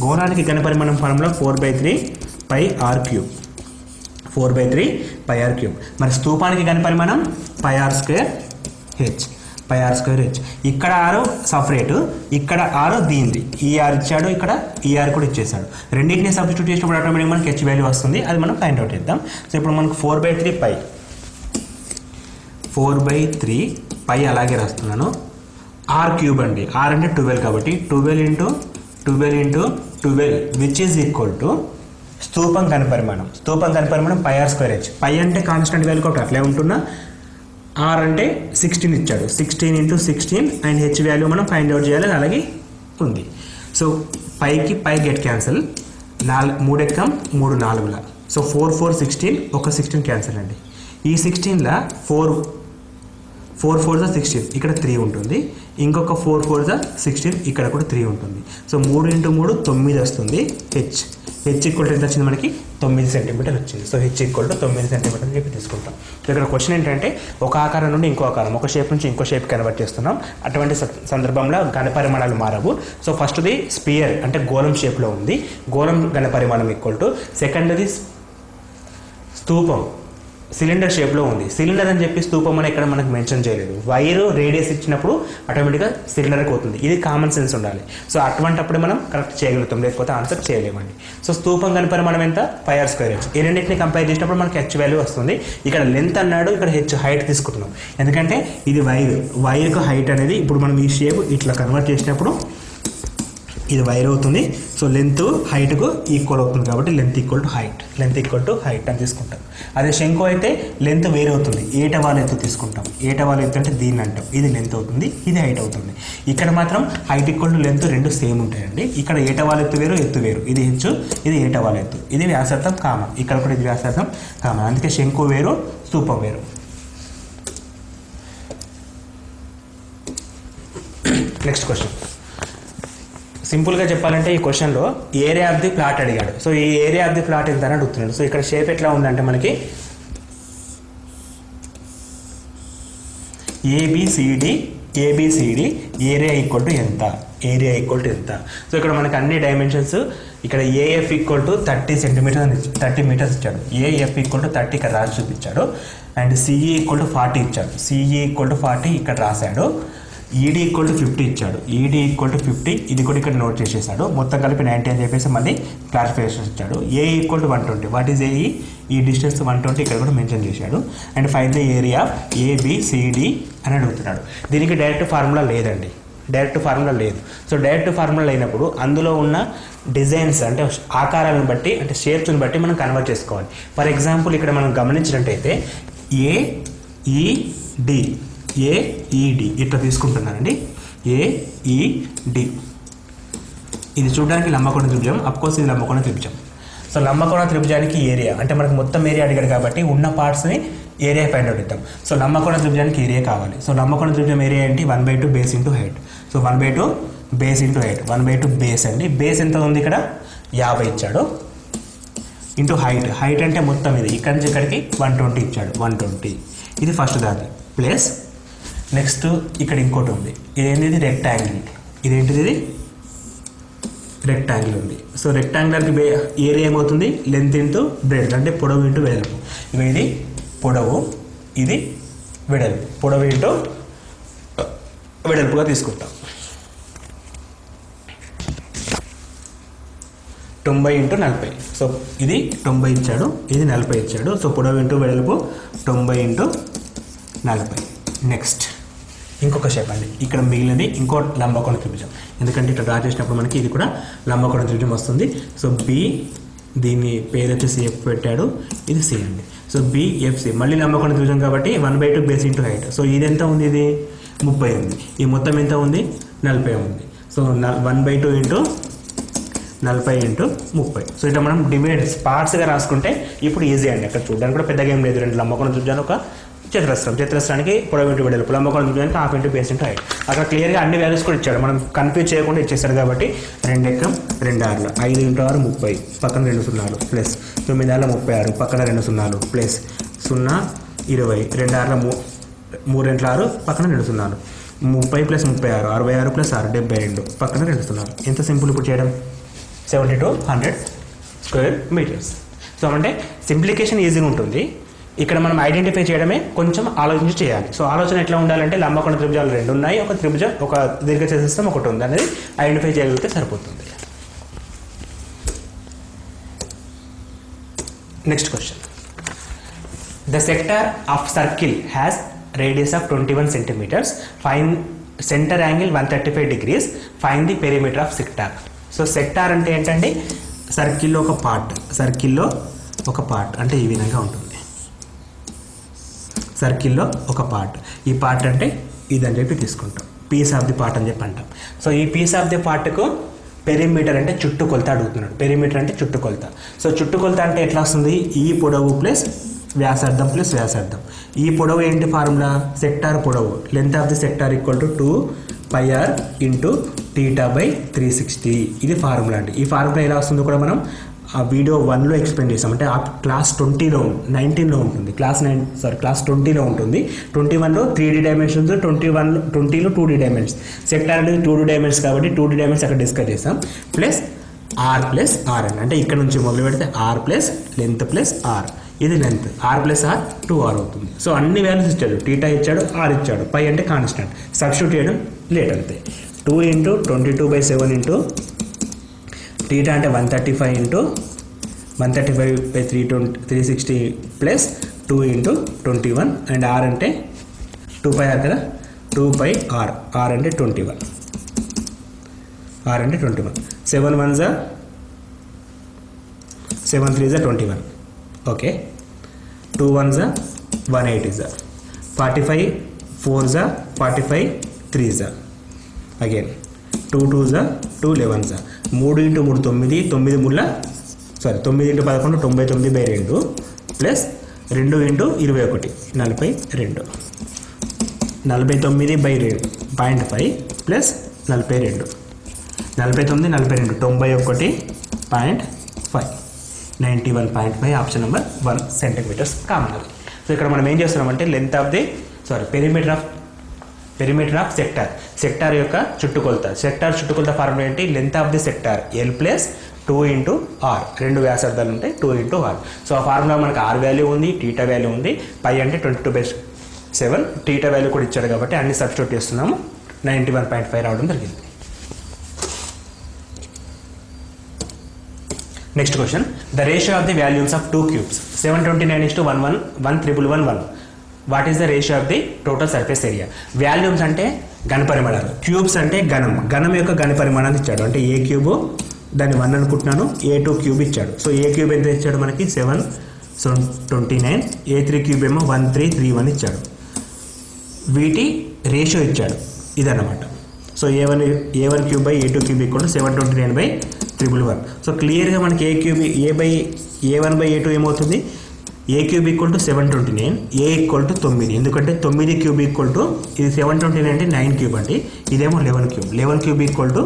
గోళానికి ఘనపరిమాణం ఫార్ములా 4/3 πr³. 4/3 πr³. మరి స్తూపానికి ఘనపరిమాణం πr²h. ఇక్కడ ఆరు సపరేటు, ఇక్కడ ఆరు దీనిది. ఈ ఆర్ ఇచ్చాడు, ఇక్కడ ఈ ఆర్ కూడా ఇచ్చేసాడు. రెండింటిని సబ్స్టిట్యూట్ చేసినప్పుడు ఆటోమేటిక్గా మనకి హెచ్ వాల్యూ వస్తుంది. అది మనం ఫైండ్ అవుట్ చేద్దాం. సో ఇప్పుడు మనకు 4/3 π అలాగే రాస్తున్నాను. r³ అండి. r అంటే 12 కాబట్టి 12 × 12 విచ్ ఈజ్ ఈక్వల్ టు స్తూపం ఘనపరిమాణం πr²h. పై అంటే కాన్స్టెంట్ వాల్యూ కాబట్టి అట్లే ఉంటున్నా. r అంటే 16 ఇచ్చాడు, 16 × 16 అండ్ హెచ్ వాల్యూ మనం ఫైండ్ అవుట్ చేయాలి. అలాగే ఉంది. సో పైకి పై గెట్ క్యాన్సిల్, 3 ఎక్కం 3 4ల. సో 4 4 16, ఒక 16 క్యాన్సిల్ అండి. ఈ 16లా 4 4 16, ఇక్కడ 3 ఉంటుంది. ఇంకొక 4 4 16, ఇక్కడ కూడా 3 ఉంటుంది. సో 3 × 3 9 వస్తుంది. హెచ్ ఈక్వల్ ఎంత వచ్చింది మనకి, 9 సెంటీమీటర్ వచ్చింది. So H equal to 9 centimetre అని చెప్పి తీసుకుంటాం. సో ఇక్కడ క్వశ్చన్ ఏంటంటే ఒక ఆకారం నుండి ఇంకో ఆకారం, ఒక షేప్ నుంచి ఇంకో షేప్ కన్వర్ట్ చేస్తున్నాం. అటువంటి సందర్భంలో ఘనపరిమాణాలు మారవు. సో ఫస్ట్ది స్పియర్ అంటే గోళం షేప్లో ఉంది, గోళం ఘనపరిమాణం ఈక్వల్ టు. సెకండ్ది స్తూపం సిలిండర్ షేప్లో ఉంది. సిలిండర్ అని చెప్పి స్తూపం అని ఇక్కడ మనకు మెన్షన్ చేయలేదు. వైరు రేడియస్ ఇచ్చినప్పుడు ఆటోమేటిక్గా సిలిండర్కి అవుతుంది. ఇది కామన్ సెన్స్ ఉండాలి. సో అటువంటిప్పుడు మనం కరెక్ట్ చేయగలుగుతాం, లేకపోతే ఆన్సర్ చేయలేమండి. సో స్తూపం ఘనపరిమాణం ఎంత, πr²h. ఈ రెండింటిని కంపేర్ చేసినప్పుడు మనకి హెచ్ వాల్యూ వస్తుంది. ఇక్కడ లెంత్ అన్నాడు, ఇక్కడ హెచ్ హైట్ తీసుకుంటున్నాం. ఎందుకంటే ఇది వైర్కు హైట్ అనేది ఇప్పుడు మనం ఈ షేప్ ఇట్లా కన్వర్ట్ చేసినప్పుడు ఇది వైర్ అవుతుంది. సో లెంత్ హైట్కు ఈక్వల్ అవుతుంది కాబట్టి లెంత్ ఈక్వల్ టు హైట్ అని తీసుకుంటాం. అదే శంకు అయితే లెంత్ వేరే అవుతుంది, ఏటవాల ఎత్తు తీసుకుంటాం. ఏటవాల ఎత్తు అంటే దీన్ని అంటాం. ఇది లెంత్ అవుతుంది, ఇది హైట్ అవుతుంది. ఇక్కడ మాత్రం హైట్ ఈక్వల్ టు లెంత్ రెండు సేమ్ ఉంటాయండి. ఇక్కడ ఏటవాల ఎత్తు వేరు, ఎత్తు వేరు. ఇది హెచ్చు, ఇది ఏటవాల ఎత్తు. ఇది వ్యాసార్థం కామన్, ఇక్కడ కూడా ఇది వ్యాసార్థం కామన్. అందుకే శంకు వేరు, స్తూపం వేరు. Next question. సింపుల్గా చెప్పాలంటే ఈ క్వశ్చన్లో ఏరియా ఆఫ్ ది ప్లాట్ అడిగాడు. సో ఈ ఏరియా ఆఫ్ ది ప్లాట్ ఎంత అని అడుగుతున్నాడు. సో ఇక్కడ షేప్ ఎట్లా ఉందంటే మనకి ఏబిసిడి ఏరియా ఈక్వల్ టు ఎంత, ఏరియా ఈక్వల్ టు ఎంత. సో ఇక్కడ మనకి అన్ని డైమెన్షన్స్, ఇక్కడ ఏఎఫ్ ఈక్వల్ టు 30 మీటర్స్ ఇచ్చాడు. ఏఎఫ్ ఈక్వల్ టు 30 ఇక్కడ రాసి చూపించాడు. అండ్ సిఈ ఈక్వల్ టు 40 ఇచ్చాడు. సిఈ ఈక్వల్ టు 40 ఇక్కడ రాశాడు. ఈడీ ఈక్వల్ టు 50 ఇచ్చాడు. ఈడీ ఈక్వల్ టు 50 ఇది కూడా ఇక్కడ నోట్ చేసేసాడు. మొత్తం కలిపి 90 అని చెప్పేసి మళ్ళీ క్లారిఫికేషన్ ఇచ్చాడు. A equal to 120. What is AE? ఈ డిస్టెన్స్ 120 ఇక్కడ కూడా మెన్షన్ చేశాడు. And find the area ABCD అని అడుగుతున్నాడు. దీనికి డైరెక్ట్ ఫార్ములా లేదండి, డైరెక్ట్ ఫార్ములా లేదు. సో డైరెక్ట్ ఫార్ములా లేనప్పుడు అందులో ఉన్న డిజైన్స్ అంటే ఆకారాలను బట్టి అంటే షేప్స్ని బట్టి మనం కన్వర్ట్ చేసుకోవాలి. ఫర్ ఎగ్జాంపుల్ ఇక్కడ మనం గమనించినట్టయితే ఏఈడి ఇట్లా తీసుకుంటున్నానండి. ఏఈడి ఇది చూడడానికి లంబకోణ త్రిభుజం. అఫ్కోర్స్ ఇది లంబకోణ త్రిభుజం. సో లంబకోణ త్రిభుజానికి ఏరియా అంటే మనకు మొత్తం ఏరియా అడిగాడు కాబట్టి ఉన్న పార్ట్స్ని ఏరియా ఫైండ్ అవుట్ ఇద్దాం. సో లంబకోణ త్రిభుజానికి ఏరియా కావాలి. సో లంబకోణ త్రిభుజం ఏరియా ఏంటి? 1/2 base into height. So 1/2 base into height. 1/2 base అండి. బేస్ ఎంత ఉంది ఇక్కడ? 50 ఇచ్చాడు. ఇంటూ హైట్ అంటే మొత్తం ఇది ఇక్కడి నుంచి ఇక్కడికి 120 ఇచ్చాడు. 120 ఇది ఫస్ట్ దాన్ని. ప్లస్ నెక్స్ట్ ఇక్కడ ఇంకోటి ఉంది. ఇదేంటిది? రెక్టాంగిల్. ఇదేంటిది? ఇది రెక్టాంగిల్ ఉంది. సో రెక్టాంగిల్కి ఏరియా ఏమవుతుంది? లెంత్ ఇంటూ బ్రెడ్త్ అంటే పొడవు ఇంటూ వెడల్పు. ఇది పొడవు, ఇది వెడల్పు. పొడవు ఇంటూ వెడల్పుగా తీసుకుంటాం. 90 ఇంటూ 40. సో ఇది 90 ఇచ్చాడు, ఇది 40 ఇచ్చాడు. సో పొడవు ఇంటూ వెడల్పు 90 ఇంటూ 40. నెక్స్ట్ ఇంకొక షేప్ అండి. ఇక్కడ మిగిలినది ఇంకో లంబకోణ త్రిభుజం. ఎందుకంటే ఇట్లా డ్రా చేసినప్పుడు మనకి ఇది కూడా లంబకోణ త్రిభుజం వస్తుంది. సో బి, దీని పేరు వచ్చేసి ఎఫ్ పెట్టాడు. ఇది సి అండి. సో బిఎఫ్సి మళ్ళీ లంబకోణ త్రిభుజం కాబట్టి 1/2 బేస్ ఇంటూ హైట్. సో ఇది ఎంత ఉంది? ఇది 30 ఉంది. ఈ మొత్తం ఎంత ఉంది? 40 ఉంది. So 1/2 into 40 into 30. సో ఇట్లా మనం డివైడ్ పార్ట్స్గా రాసుకుంటే ఇప్పుడు ఈజీ అండి. అక్కడ చూడడానికి కూడా పెద్దగా ఏం లేదు. రెండు లంబకోణ త్రిభుజాలు, ఒక చతురస్రానికి పొడవు ఇంటూ వెడల్పు, లంబకోణ త్రిభుజానికి 1/2 బేస్ ఇంటూ హైట్. అక్కడ క్లియర్గా అన్ని వాల్యూస్ కూడా ఇచ్చాడు. మనం కన్ఫ్యూజ్ చేయకుండా ఇచ్చేసాడు కాబట్టి 2 ఎక్కం 2 ఆరులు 5 ఇంటూ 6 30 పక్కన 2 సున్నాలు ప్లస్ 9 ఆరుల 36 పక్కన 2 సున్నాలు ప్లస్ 0 20 2 ఆరుల 3 2 6 పక్కన 2 సున్నాలు 30 ప్లస్ 36 66 ప్లస్ 6 72 పక్కన 2 సున్నాలు. ఎంత సింపుల్ ఇప్పుడు చేయడం? 70 to 100 స్క్వేర్ మీటర్స్. సో అంటే సింప్లికేషన్ ఈజీగా ఉంటుంది. ఇక్కడ మనం ఐడెంటిఫై చేయడమే కొంచెం ఆలోచించి చేయాలి. సో ఆలోచన ఎట్లా ఉండాలంటే లంబకోణ త్రిభుజాలు 2 ఉన్నాయి, ఒక త్రిభుజం ఒక దీర్ఘచతురస్రం ఒకటి ఉంది అనేది ఐడెంటిఫై చేయగలిగితే సరిపోతుంది. Next question. The sector of circle has radius of 21 centimeters. Find centre angle 135 degrees. Find the perimeter of sector. So sector అంటే ఏంటండి? సర్కిల్లో ఒక పార్ట్ అంటే ఈ విధంగా ఉంటుంది. సర్కిల్లో ఒక పార్ట్, ఈ పార్ట్ అంటే ఇదని చెప్పి తీసుకుంటాం. పీస్ ఆఫ్ ది పార్ట్ అని చెప్పి అంటాం. సో ఈ పీస్ ఆఫ్ ది పార్ట్కు పెరిమీటర్ అంటే చుట్టుకొలత అడుగుతున్నాడు. పెరిమీటర్ అంటే చుట్టుకొలత. సో చుట్టుకొలత అంటే ఎట్లా వస్తుంది? ఈ పొడవు ప్లస్ వ్యాసార్థం ప్లస్ వ్యాసార్థం. ఈ పొడవు ఏంటి? ఫార్ములా సెక్టార్ పొడవు. Length of the sector equal to 2πr into θ/360. ఇది ఫార్ములా అండి. ఈ ఫార్ములా ఎలా వస్తుందో కూడా మనం ఆ వీడియో 1లో ఎక్స్ప్లెయిన్ చేసాం. అంటే ఆ క్లాస్ 19లో ఉంటుంది. క్లాస్ 20లో ఉంటుంది. 21లో 3D డైమెన్షన్స్, 20లో 2D డైమెన్షన్స్. సెక్టార్ అనేది 2D డైమెన్షన్స్ కాబట్టి 2D డైమెన్షన్స్ అక్కడ డిస్కస్ చేసాం. ప్లస్ ఆర్ ప్లస్ ఆర్ అని అంటే ఇక్కడ నుంచి మొదలు పెడితే R plus length plus R. ఇది length. R plus R 2r అవుతుంది. సో అన్ని వాల్యూస్ ఇచ్చాడు. θ ఇచ్చాడు, ఆర్ ఇచ్చాడు, పై అంటే కాన్స్టెంట్. సబ్స్టిట్యూట్ చేయడం లేట్ అంతే. 2 ఇంటూ 22/7 ఇంటూ θ అంటే 135 into 135/360 plus 2 into 21 and R అంటే 2πr కదా, 2πr. ఆర్ అంటే 21. 7 1 జా 7 3 జా 21. ఓకే. 2 1 జా 180 జా 45 4 జా 45 3 జా అగైన్ 2 2 జా 2 11 జా 3 into 3 9 9 9 into 11 99/2 plus 2 into 21 42 49/2.5 plus 42 49 42 91.5 91.5 option number 1 centimetres common. So ఇక్కడ మనం ఏం చేస్తున్నామంటే length of the perimeter of perimeter of sector, sector యొక్క చుట్టుకొలత. సెక్టార్ చుట్టుకొలత ఫార్ములా ఏంటి? Length of the sector L plus 2 into R, రెండు వ్యాసార్థాలు ఉంటాయి 2 ఇంటూ ఆర్. సో ఆ ఫార్ములా మనకు ఆర్ వాల్యూ ఉంది, టీటా వాల్యూ ఉంది, పై అంటే 22/7, టీటా వాల్యూ కూడా ఇచ్చాడు కాబట్టి అన్ని సబ్స్టిట్యూట్ చేస్తున్నాము. 91.5 రావడం జరిగింది. Next question, the ratio of the volumes of 2 cubes 729:1 11111. What is the ratio of the total surface area? Volumes అంటే ఘనపరిమాణాలు, క్యూబ్స్ అంటే ఘనం యొక్క ఘనపరిమాణాలు ఇచ్చాడు. అంటే ఏ క్యూబ్ దాన్ని 1 అనుకుంటున్నాను, A2 క్యూబ్ ఇచ్చాడు. సో ఏ క్యూబ్ ఎంత ఇచ్చాడు మనకి? 729. A3 క్యూబ్ ఏమో 1331 ఇచ్చాడు. వీటి రేషియో ఇచ్చాడు, ఇదన్నమాట. So A1 cube by A2 cube equal to 729/111. So క్లియర్గా మనకి A1 బై A2 ఏమవుతుంది? A cube equal to 729, A equal to 9. ఎందుకంటే 9 క్యూబ్ ఈక్వల్ టు, ఇది 729 అంటే 9 క్యూబ్ అండి, ఇదేమో 11 cube. 11 cube equal to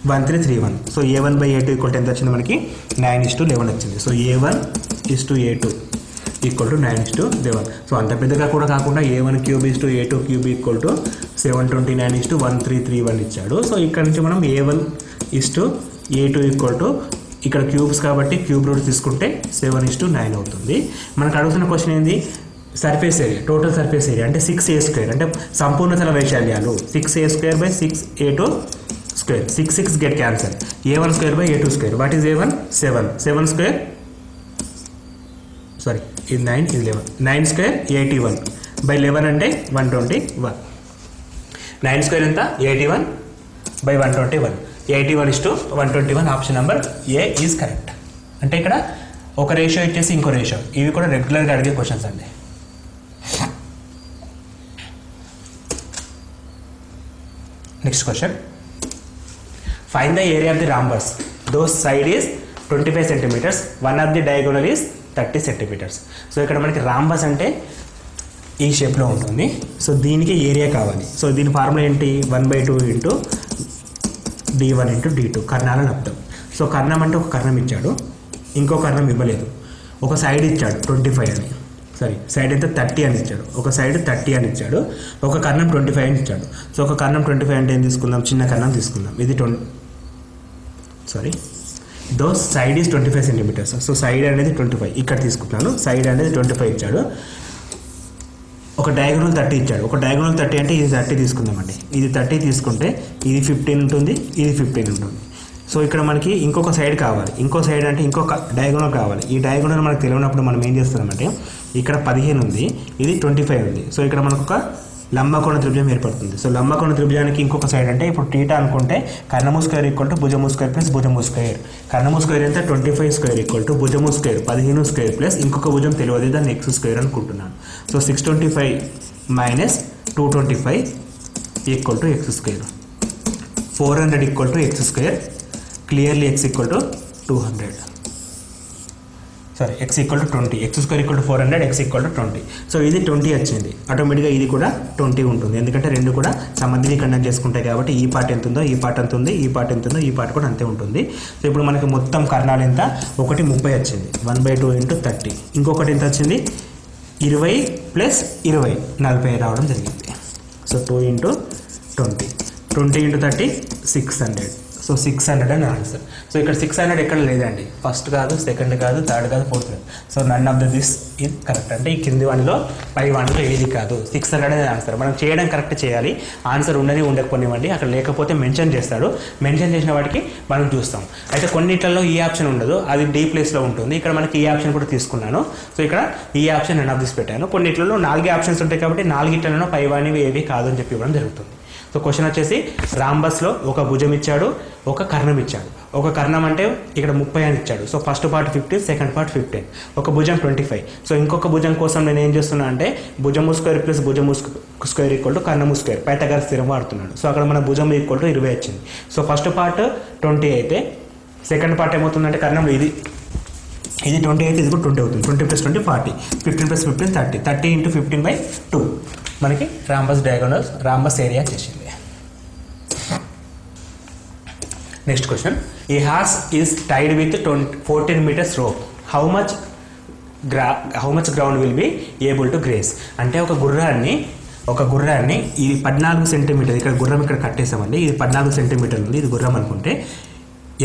1331. So A1 by A2 equal to ఎంత వచ్చింది మనకి? 9:11 వచ్చింది. So A1 A2 equal to 9:11. So అంత పెద్దగా కూడా కాకుండా A1 cube A2 cube equal to 729:1331 ఇచ్చాడు. సో ఇక్కడ నుంచి మనం A1 A2 ఈక్వల్ టు, ఇక్కడ క్యూబ్స్ కాబట్టి క్యూబ్ రూట్ తీసుకుంటే 7:9 అవుతుంది. మనకు అడుగుతున్న క్వశ్చన్ ఏంది? Surface area, total surface area అంటే 6A², అంటే సంపూర్ణతల వైశాల్యాలు 6A² by 6A2 square. 6 get cancel. A1² by A2 square. What is A1? 7 square, sorry ఇది 9, ఇది 11. 9 స్క్వేర్ 81 బై 11 అంటే 121. 9 స్క్వేర్ ఎంత? 81 by 121. 81:121. Option number A is correct. అంటే ఇక్కడ ఒక రేషియో ఇచ్చేసి ఇంకో రేషియో, ఇవి కూడా రెగ్యులర్గా అడిగే క్వశ్చన్స్ అండి. Next question, find the area of the rhombus. Those side is 25 centimeters, one of the diagonal is 30 centimeters. So ఇక్కడ మనకి రాంబస్ అంటే ఈ షేప్లో ఉంటుంది. సో దీనికి ఏరియా కావాలి. సో దీని ఫార్ములా ఏంటి? 1/2 ఇంటూ D1 ఇంటూ D2, కర్ణాల లబ్ధం. సో కర్ణం అంటే ఒక కర్ణం ఇచ్చాడు, ఇంకో కర్ణం ఇవ్వలేదు. ఒక సైడ్ ఇచ్చాడు 25 అని, సారీ సైడ్ అయితే 30 అని ఇచ్చాడు. ఒక సైడ్ 30 అని ఇచ్చాడు, ఒక కర్ణం 25 అని ఇచ్చాడు. సో ఒక కర్ణం 25 అంటే ఏం తీసుకుందాం? చిన్న కర్ణం తీసుకుందాం. ఇది those side is 25 centimeters. So side అనేది 25 ఇక్కడ తీసుకుంటున్నాను. సైడ్ అనేది 25 ఇచ్చాడు, ఒక డయాగోనల్ 30 ఇచ్చాడు. ఒక డయాగోనల్ 30 అంటే ఇది 30 తీసుకుందామండి. ఇది 30 తీసుకుంటే ఇది 15 ఉంటుంది, ఇది 15 ఉంటుంది. సో ఇక్కడ మనకి ఇంకొక సైడ్ కావాలి. ఇంకో సైడ్ అంటే ఇంకొక డయాగోనల్ కావాలి. ఈ డయాగోనల్ మనకు తెలియనప్పుడు మనం ఏం చేస్తున్నామంటే, ఇక్కడ 15 ఉంది, ఇది 25 ఉంది. సో ఇక్కడ మనకు ఒక లంబకోణ త్రిభుజం ఏర్పడుతుంది. సో లంబకోణ త్రిభుజానికి ఇంకొక సైడ్ అంటే ఇప్పుడు టీటా అనుకుంటే కర్ణము స్క్వేర్ ఈక్వల్ టు భుజము స్క్వేర్ ప్లస్ భుజము స్క్వేర్. కర్ణము స్క్వేర్ ఎంత? 25 స్క్వేర్ ఈక్వల్ టు భుజము స్క్వేర్ 15 స్క్వేర్ ప్లస్ ఇంకొక భుజం తెలియదు, దాన్ని x స్క్వేర్ అనుకుంటున్నాను. So 625 minus 225 equal to x square. 400 equal to x square. Clearly x equal to 200, sorry x equal to 20. x square equal to 400, x equal to 20. So ఇది 20 వచ్చింది. ఆటోమేటిక్గా ఇది కూడా 20 ఉంటుంది, ఎందుకంటే రెండు కూడా సమద్విని కండక్ట్ చేసుకుంటాయి కాబట్టి ఈ పార్ట్ ఎంత ఉందో ఈ పార్ట్ ఎంత ఉంది, ఈ పార్ట్ ఎంత ఉందో ఈ పార్ట్ కూడా అంతే ఉంటుంది. సో ఇప్పుడు మనకి మొత్తం కర్ణాలు ఎంత? ఒకటి 30 వచ్చింది, 1/2 ఇంటూ 30. ఇంకొకటి ఎంత వచ్చింది? 20 ప్లస్ 20 40 రావడం జరిగింది. So 2 into 20, 20 into 30 600. సో 600 అని ఆన్సర్. సో ఇక్కడ 600 ఎక్కడ లేదండి, ఫస్ట్ కాదు, సెకండ్ కాదు, థర్డ్ కాదు, ఫోర్త్ కాదు. సో నన్ ఆఫ్ దిస్ ఇది కరెక్ట్. అంటే ఈ కింది వానిలో పై వానిలో ఏది కాదు, 600 అనేది ఆన్సర్. మనం చేయడం కరెక్ట్ చేయాలి, ఆన్సర్ ఉన్నది ఉండకపోనివ్వండి, అక్కడ లేకపోతే మెన్షన్ చేస్తాడు, మెన్షన్ చేసిన వాటికి మనం చూస్తాం. అయితే కొన్నిట్లలో ఈ ఆప్షన్ ఉండదు, అది డీ ప్లేస్లో ఉంటుంది. ఇక్కడ మనకి ఈ ఆప్షన్ కూడా తీసుకున్నాను. సో ఇక్కడ ఈ ఆప్షన్ నన్ ఆఫ్ దిస్ పెట్టాను. కొన్నిట్లలో 4 ఆప్షన్స్ ఉంటాయి కాబట్టి 4 పై వానివి ఏవి కాదు అని చెప్పి ఇవ్వడం జరుగుతుంది. సో క్వశ్చన్ వచ్చేసి, రాంబస్లో ఒక భుజం ఇచ్చాడు, ఒక కర్ణం ఇచ్చాడు. ఒక కర్ణం అంటే ఇక్కడ 30 అని ఇచ్చాడు. So first part 15, second part 15. ఒక భుజం 25. సో ఇంకొక భుజం కోసం నేను ఏం చేస్తున్నా అంటే భుజము స్క్వేర్ ప్లస్ భుజము స్క్వేర్ ఈక్వల్ టు కర్ణము స్క్వేర్, పైథాగరస్ థియరం వాడుతున్నాడు. సో అక్కడ మన భుజం ఈక్వల్ టు 20 వచ్చింది. సో ఫస్ట్ పార్ట్ 20 అయితే సెకండ్ పార్ట్ ఏమవుతుందంటే కర్ణంలో ఇది 20 అయితే ఇది కూడా 20 అవుతుంది. 20 ప్లస్ 20 40, 15 ప్లస్ 15 30, 30 ఇంటూ 15/2 మనకి రాంబస్ డయాగోనల్ రాంబస్ ఏరియా చేసింది. నెక్స్ట్ క్వశ్చన్, ఈ horse is tied with 14 meters rope. How much ground will be able to grace. అంటే ఒక గుర్రాన్ని ఒక గుర్రాన్ని ఇది 14 సెంటీమీటర్, ఇక్కడ గుర్రం ఇక్కడ కట్టేసామండి, ఇది 14 సెంటీమీటర్లు ఉంది, ఇది గుర్రం అనుకుంటే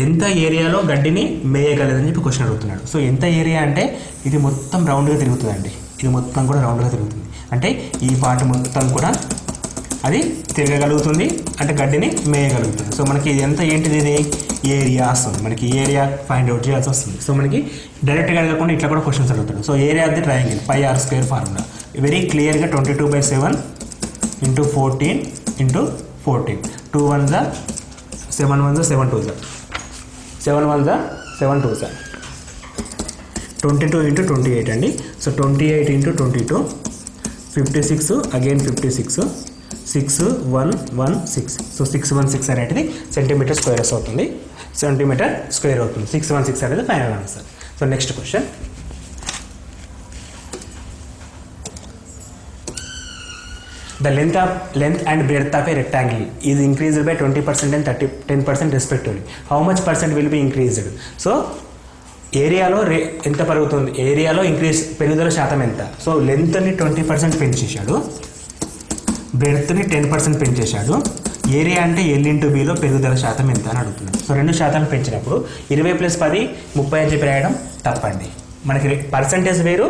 ఎంత ఏరియాలో గడ్డిని మేయగలదని చెప్పి క్వశ్చన్ అడుగుతున్నాడు. సో ఎంత ఏరియా అంటే ఇది మొత్తం రౌండ్గా తిరుగుతుందండి, ఇది మొత్తం కూడా రౌండ్గా తిరుగుతుంది, అంటే ఈ పార్ట్ మొత్తం కూడా అది తిరగగలుగుతుంది, అంటే గడ్డిని మేయగలుగుతుంది. సో మనకి ఇది ఎంత ఏంటిది, ఇది ఏరియా వస్తుంది, మనకి ఏరియా ఫైండ్ అవుట్ చేయాల్సి వస్తుంది. సో మనకి డైరెక్ట్గా అడగకుండా ఇట్లా కూడా క్వశ్చన్స్ అడుగుతాడు. So area of the triangle πr² formula very క్లియర్గా 22/7 × 14 × 14 2 1 7 1 7 2 7 1 7 2 22 × 28 అండి. So 28 × 22 56 again 56 6 1 1 6. సో 616 అనేటిది సెంటీమీటర్ స్క్వేర్ అవుతుంది, సెంటీమీటర్ స్క్వేర్ అవుతుంది. 616 అనేది final answer. So next question, the length and breadth of a rectangle is increased by 20% and 10% respectively. How much percent will be increased? So ఏరియాలో ఎంత పెరుగుతుంది, ఏరియాలో పెరుగుదల శాతం ఎంత? సో లెంత్ని 20% పెంచేశాడు, బ్రెడ్త్ని 10% పెంచేశాడు, ఏరియా అంటే L/Bలో పెరుగుదల శాతం ఎంత అని అడుగుతున్నాడు. సో 2% పెంచినప్పుడు 20 + 10 30 అని చెప్పి రాయడం తప్పండి. మనకి పర్సంటేజ్ వేరు,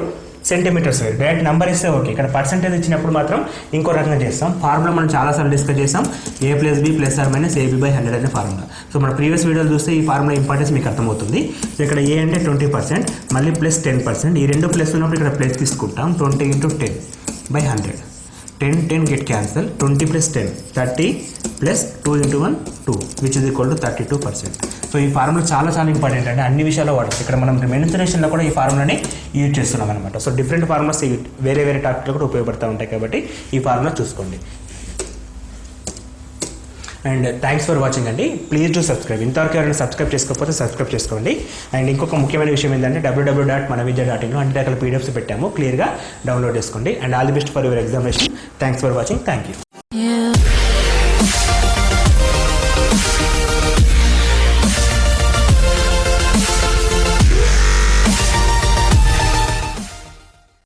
సెంటీమీటర్స్ వేరు. డైరెక్ట్ నెంబర్ ఇస్తే ఓకే, ఇక్కడ పర్సంటేజ్ ఇచ్చినప్పుడు మాత్రం ఇంకో రకంగా చేస్తాం. ఫార్ములా మనం చాలాసార్లు డిస్కస్ చేస్తాం, A + B + or - AB/100 అనే ఫార్ములా. సో మన ప్రీవియస్ వీడియోలు చూస్తే ఈ ఫార్ములా ఇంపార్టెన్స్ మీకు అర్థమవుతుంది. సో ఇక్కడ A అంటే 20%, మళ్ళీ ప్లస్ 10%, ఈ రెండు ప్లస్ ఉన్నప్పుడు ఇక్కడ ప్లస్ తీసుకుంటాం. 20 × 10/100, 10 10 get cancel, 20 + 10 30 + 2 × 1 2 which is equal to 32%. So ఈ ఫార్ములా చాలా ఇంపార్టెంట్ అండి, అన్ని విషయాల్లో వాడచ్చు. ఇక్కడ మనం మెన్సురేషన్లో కూడా ఈ ఫార్ములాని యూజ్ చేస్తున్నాం అనమాట. సో డిఫరెంట్ ఫార్ములాస్ వేరే టాపిక్లో కూడా ఉపయోగపడుతూ ఉంటాయి కాబట్టి ఈ ఫార్ములా చూసుకోండి. అండ్ థ్యాంక్స్ ఫర్ వాచింగ్ అండి. Please to subscribe. ఇంతవరకు ఎవరైనా సబ్స్క్రైబ్ చేసుకోకపోతే సబ్స్క్రైబ్ చేసుకోండి. అండ్ ఇంకొక ముఖ్యమైన విషయం ఏంటంటే www.manavidya.in అంటే అక్కడ పీడిఎఫ్స్ పెట్టాము, క్లియర్గా డౌన్లోడ్ చేసుకోండి. And all the best for your examination. Thanks for watching. Thank you.